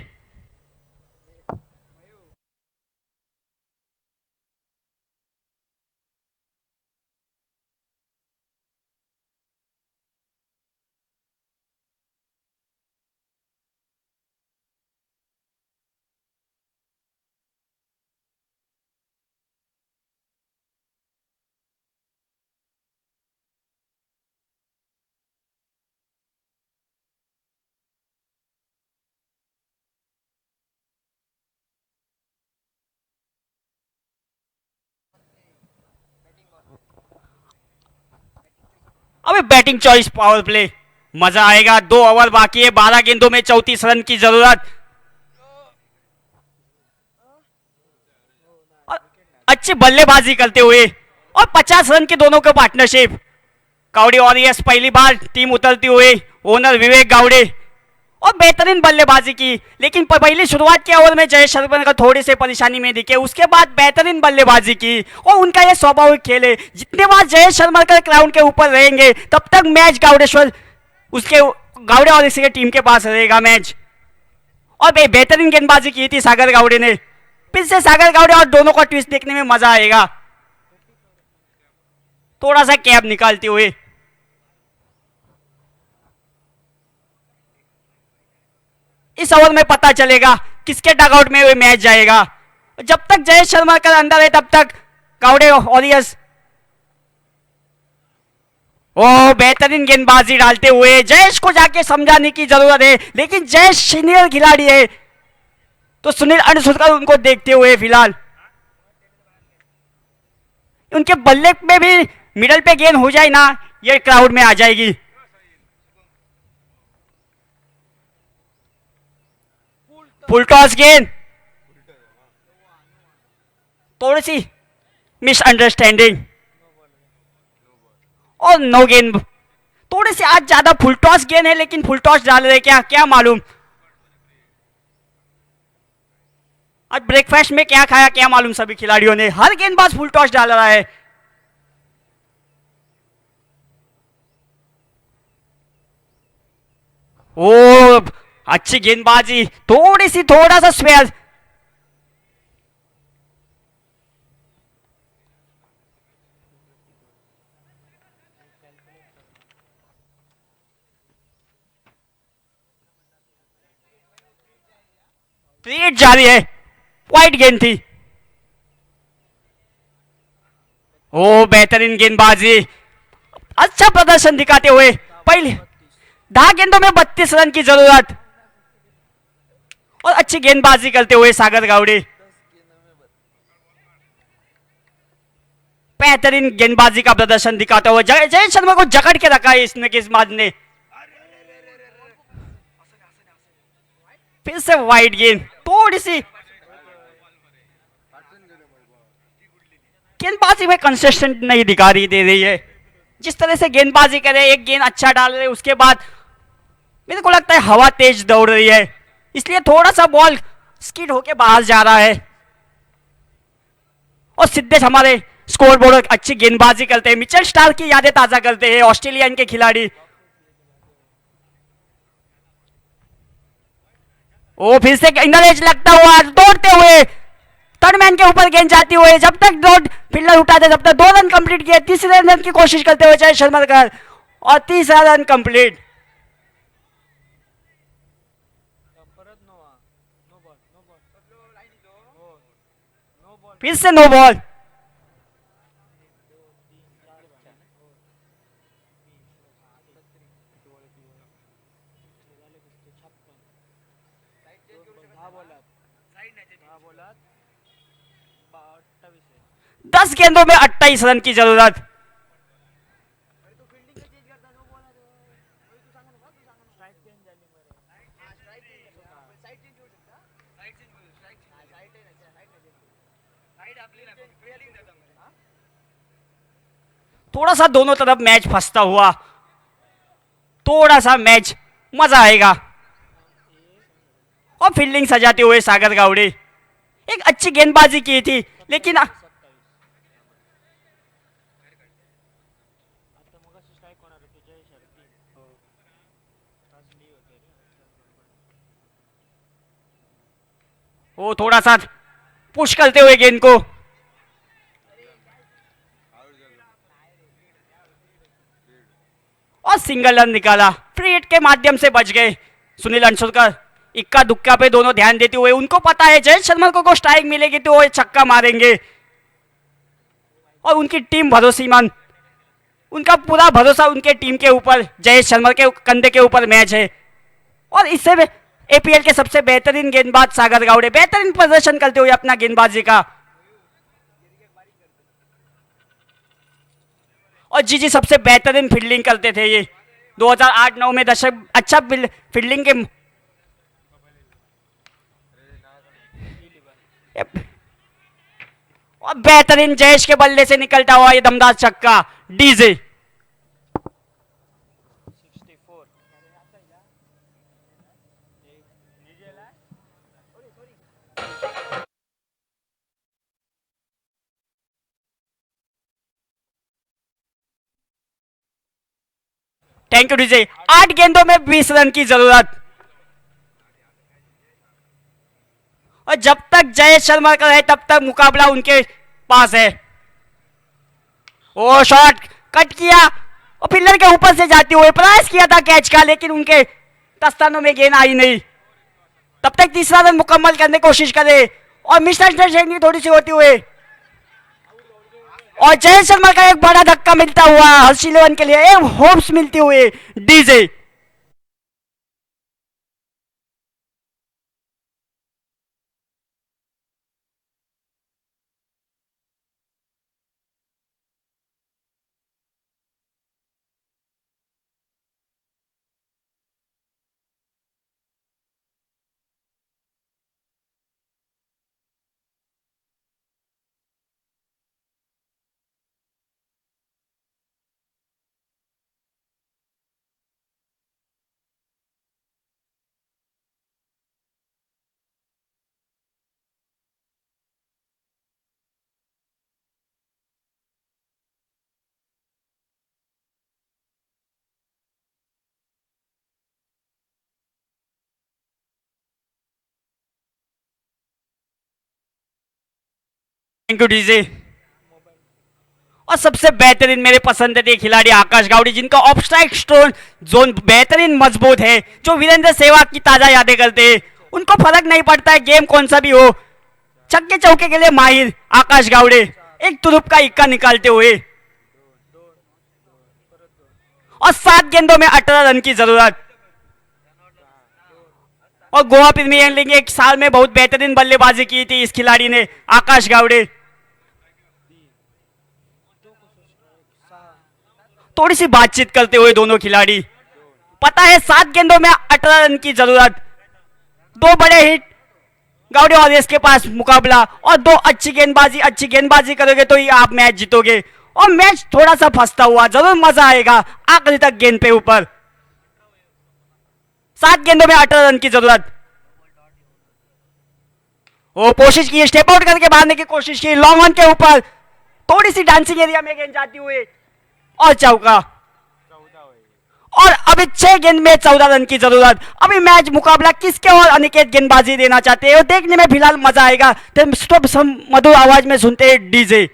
अबे बैटिंग चॉइस पावर प्ले, मजा आएगा। 2 ओवर बाकी है, 12 गेंदों में 34 रन की जरूरत। और अच्छी बल्लेबाजी करते हुए और 50 रन की दोनों के पार्टनरशिप। गावड़े वॉरियर्स पहली बार टीम उतरती हुई, ओनर विवेक गावड़े और बेहतरीन बल्लेबाजी की, लेकिन पहली शुरुआत के ओवर में जयेश शर्मा का थोड़ी सी परेशानी में दिखे, उसके बाद बेहतरीन बल्लेबाजी की और उनका यह स्वाभाविक खेल है। जितने बार जयेश शर्मा का ग्राउंड के ऊपर रहेंगे तब तक मैच गावड़ेश्वर उसके गावड़े और इसी के टीम के पास रहेगा मैच। और बेहतरीन गेंदबाजी की थी सागर गावड़े ने, फिर से सागर गावड़े और दोनों का ट्विस्ट देखने में मजा आएगा। थोड़ा सा कैप निकालते हुए इस ओवर में पता चलेगा किसके डगआउट में वो मैच जाएगा। जब तक जयेश शर्मा का अंदर है तब तक गावड़े वॉरियर्स ओ बेहतरीन गेंदबाजी डालते हुए जयेश को जाके समझाने की जरूरत है, लेकिन जयेश सीनियर खिलाड़ी है तो सुनील अनसुरकर उनको देखते हुए फिलहाल उनके बल्ले में भी मिडल पे गेंद हो जाए ना, ये क्राउड में आ जाएगी। फुल टॉस गेंद, थोड़ी सी मिसअंडरस्टैंडिंग और नो गेंद। थोड़ी सी आज ज्यादा फुल टॉस गेंद है, लेकिन फुल टॉस डाल रहे क्या क्या मालूम। आज ब्रेकफास्ट में क्या खाया क्या मालूम सभी खिलाड़ियों ने, हर गेंदबाज फुल टॉस डाल रहा है। ओ अच्छी गेंदबाजी, थोड़ा सा स्पेयर। पीरियड जारी है, वाइड गेंद थी। ओ बेहतरीन गेंदबाजी, अच्छा प्रदर्शन दिखाते हुए पहले 10 गेंदों में 32 रन की जरूरत और अच्छी गेंदबाजी करते हुए सागर गावड़े बेहतरीन गेंदबाजी का प्रदर्शन दिखाते हुए जयेश शर्मा को जकड़ के रखा है इसने गेंदबाज ने। फिर से वाइड गेंद, थोड़ी सी गेंदबाजी में कंसिस्टेंट नहीं दिखाई दे रही है। जिस तरह से गेंदबाजी करे, एक गेंद अच्छा डाल रहे उसके बाद मेरे को लगता है हवा तेज दौड़ रही है, इसलिए थोड़ा सा बॉल स्किड होके बाहर जा रहा है। और सिद्धेश हमारे स्कोर बोर्ड अच्छी गेंदबाजी करते हैं, मिचेल स्टार्क की यादें ताजा करते हैं ऑस्ट्रेलियन के खिलाड़ी। ओ फिर से इंडर एज लगता हुआ दौड़ते हुए थर्ड मैन के ऊपर गेंद जाती हुई, जब तक दौड़ फील्डर उठाते जब तक 2 रन कंप्लीट किए, तीसरे रन की कोशिश करते हुए जय शर्मा और तीसरा रन कंप्लीट। फिर से नो बॉल। दस गेंदों में 28 रन की जरूरत। थोड़ा सा दोनों तरफ मैच फंसता हुआ, थोड़ा सा मैच मजा आएगा। और फील्डिंग सजाते हुए सागर गावड़े एक अच्छी गेंदबाजी की थी, लेकिन वो थोड़ा सा पुश करते हुए गेंद को, और सिंगल रन निकाला। फ्री हिट के माध्यम से बच गए सुनील अंशुलकर। इक्का दुक्का पे दोनों ध्यान देते हुए, उनको पता है जयेश शर्मा को स्ट्राइक मिलेगी तो वो छक्का मारेंगे, और उनकी टीम भरोसेमंद, उनका पूरा भरोसा उनके टीम के ऊपर, जयेश शर्मा के कंधे के ऊपर मैच है। और इससे एपीएल के सबसे बेहतरीन गेंदबाज सागर गावड़े बेहतरीन प्रदर्शन करते हुए अपना गेंदबाजी का, और जीजी सबसे बेहतरीन फील्डिंग करते थे ये 2008-9 में दशक, अच्छा फील्डिंग के, और बेहतरीन जयेश के बल्ले से निकलता हुआ ये दमदार छक्का डीजे। Thank you DJ. 8 गेंदों में 20 रन की जरूरत, और जब तक जयेश शर्मा का है तब तक मुकाबला उनके पास है। वो शॉट कट किया और पिलर के ऊपर से जाते हुए प्रयास किया था कैच का, लेकिन उनके दस्तानों में गेंद आई नहीं। तब तक तीसरा रन मुकम्मल करने की कोशिश करे, और मिसअंडरस्टैंडिंग थोड़ी सी होती हुए, और जयेश शर्मा का एक बड़ा धक्का मिलता हुआ हर्ष इलेवन के लिए, एक होप्स मिलती हुई डीजे। Thank you DJ. और सबसे बेहतरीन मेरे पसंदीदा खिलाड़ी आकाश गावड़ी, जिनका ऑफ स्ट्राइक स्टोन जोन बेहतरीन मजबूत है, जो वीरेंद्र सहवाग की ताजा यादें करते हैं। उनको फर्क नहीं पड़ता है गेम कौन सा भी हो, छक्के चौके के लिए माहिर आकाश गावड़े, एक तुरुप का इक्का निकालते हुए, और 7 गेंदों में 18 रन की जरूरत। और गोवा प्रीमियर लीग एक साल में बहुत बेहतरीन बल्लेबाजी की थी इस खिलाड़ी ने, आकाश गावड़े। थोड़ी सी बातचीत करते हुए दोनों खिलाड़ी, पता है 7 गेंदों में 18 रन की जरूरत, 2 बड़े हिट गावड़े और इसके पास मुकाबला, और 2 अच्छी गेंदबाजी करोगे तो ही आप मैच जीतोगे। और मैच थोड़ा सा फंसता हुआ, जरूर मजा आएगा आखिरी तक गेंद पे ऊपर। 7 गेंदों में 18 रन की जरूरत। वो कोशिश की, स्टेप आउट करके मारने की कोशिश की, लॉन्ग ऑन के ऊपर थोड़ी सी डांसिंग एरिया में गेंद जाती हुई, और चौका। और अभी 6 गेंद में 14 रन की जरूरत। अभी मैच मुकाबला किसके और अनिकेत गेंदबाजी देना चाहते हैं, और देखने में फिलहाल मजा आएगा। तो मधुर आवाज में सुनते हैं डीजे।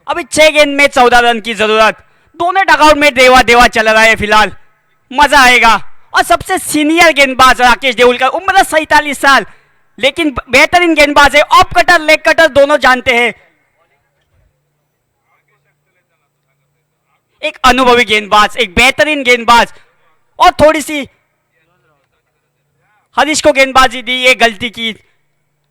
अभी 6 गेंद में 14 रन की जरूरत। दोनों डगआउट में देवा देवा चल रहा है फिलहाल, मजा आएगा। और सबसे सीनियर गेंदबाज राकेश देउलकर, उम्र 47 साल, लेकिन बेहतरीन गेंदबाज है। ऑफ कटर लेग कटर दोनों जानते हैं। एक अनुभवी गेंदबाज, एक बेहतरीन गेंदबाज। और थोड़ी सी हरीश को गेंदबाजी दी, ये गलती की,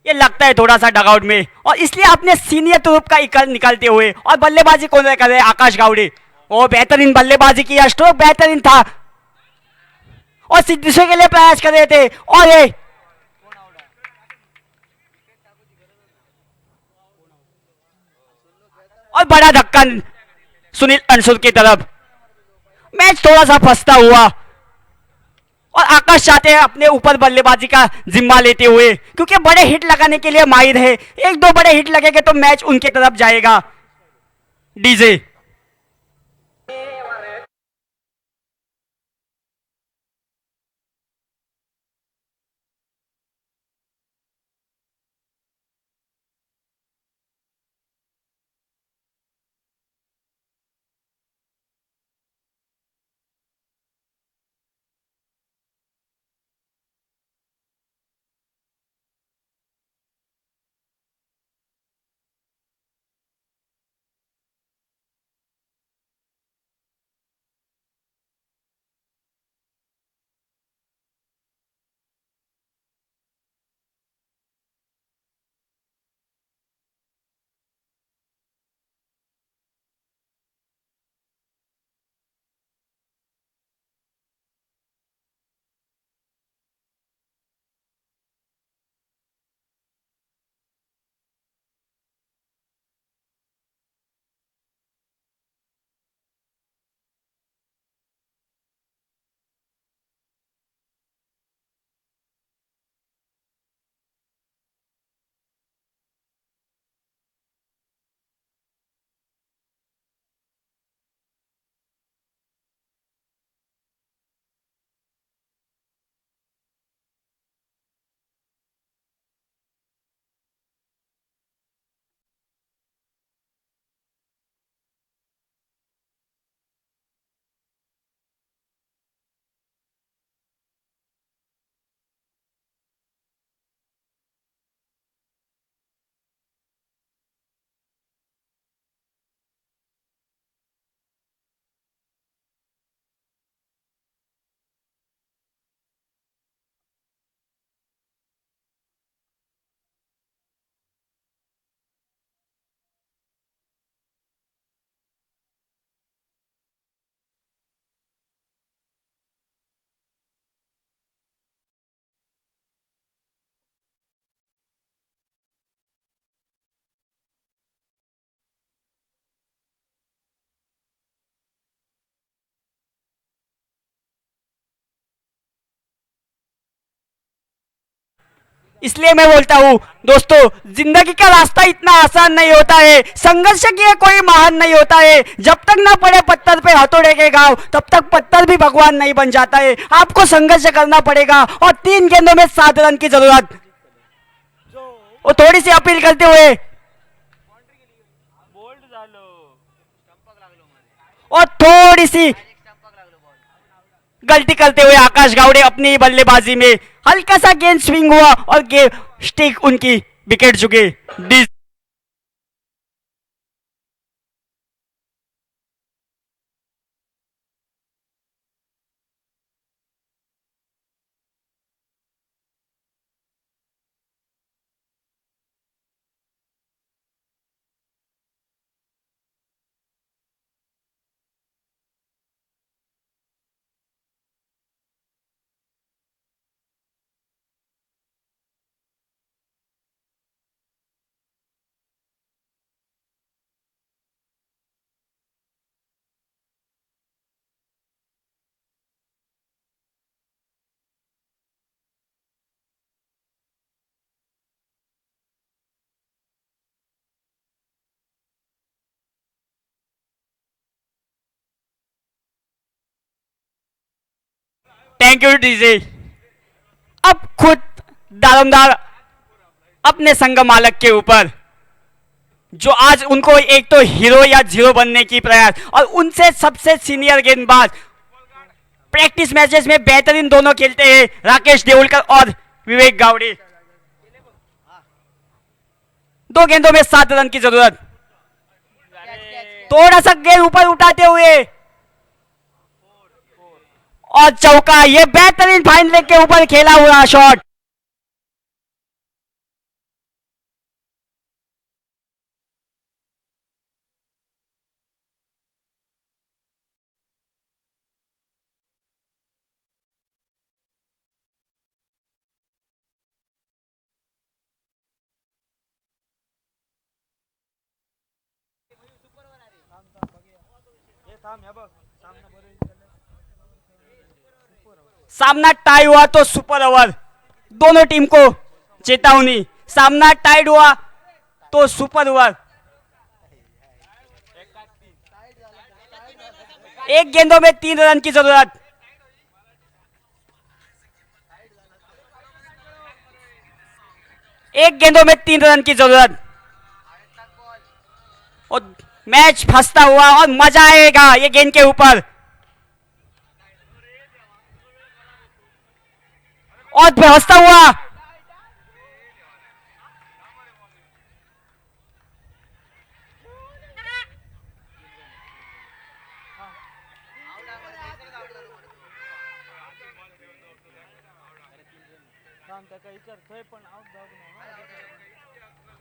ये लगता है थोड़ा सा डगआउट में। और इसलिए अपने सीनियर तुरुप का इकल निकालते हुए और बल्लेबाजी कौन कर रहे हैं? आकाश गावड़े। वो बेहतरीन बल्लेबाजी की, स्ट्रोक बेहतरीन था और सिद्धेश्वर के लिए प्रयास कर रहे थे। और ये और बड़ा धक्का सुनील अंशुल की तरफ। मैच थोड़ा सा फंसता हुआ और आकाश चाहते हैं अपने ऊपर बल्लेबाजी का जिम्मा लेते हुए, क्योंकि बड़े हिट लगाने के लिए माहिर है। एक दो बड़े हिट लगेंगे तो मैच उनके तरफ जाएगा। डीजे इसलिए मैं बोलता हूँ दोस्तों, जिंदगी का रास्ता इतना आसान नहीं होता है। संघर्ष किए कोई महान नहीं होता है। जब तक ना पड़े पत्थर पे हथौड़े के घाव, तब तक पत्थर भी भगवान नहीं बन जाता है। आपको संघर्ष करना पड़ेगा। और 3 गेंदों में 7 रन की जरूरत। वो थोड़ी सी अपील करते हुए और थोड़ी सी गलती करते हुए आकाश गावड़े अपनी ही बल्लेबाजी में हल्का सा गेंद स्विंग हुआ और स्टिक उनकी विकेट चुके। Thank you DJ. अब खुद दारोमदार अपने संघ मालक के ऊपर जो आज उनको एक तो हीरो या जीरो बनने की प्रयास, और उनसे सबसे सीनियर गेंदबाज प्रैक्टिस मैचेस में बेहतरीन दोनों खेलते हैं राकेश देउलकर और विवेक गावड़े। 2 गेंदों में 7 रन की जरूरत। थोड़ा सा गेंद ऊपर उठाते हुए और चौका, ये बेहतरीन फाइन लेग के ऊपर खेला हुआ शॉट। सामना टाई हुआ तो सुपर ओवर, दोनों टीम को चेतावनी। सामना टाइड हुआ तो सुपर ओवर। 1 गेंदों में 3 रन की जरूरत। एक गेंदों में 3 रन की जरूरत और मैच फंसता हुआ, और मजा आएगा ये गेंद के ऊपर। और फंसता हुआ,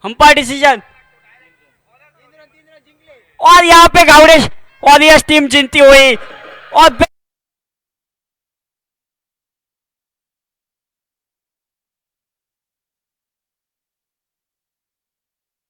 अंपायर डिसीजन, और यहाँ पे गावड़े और यश टीम जीतती हुई और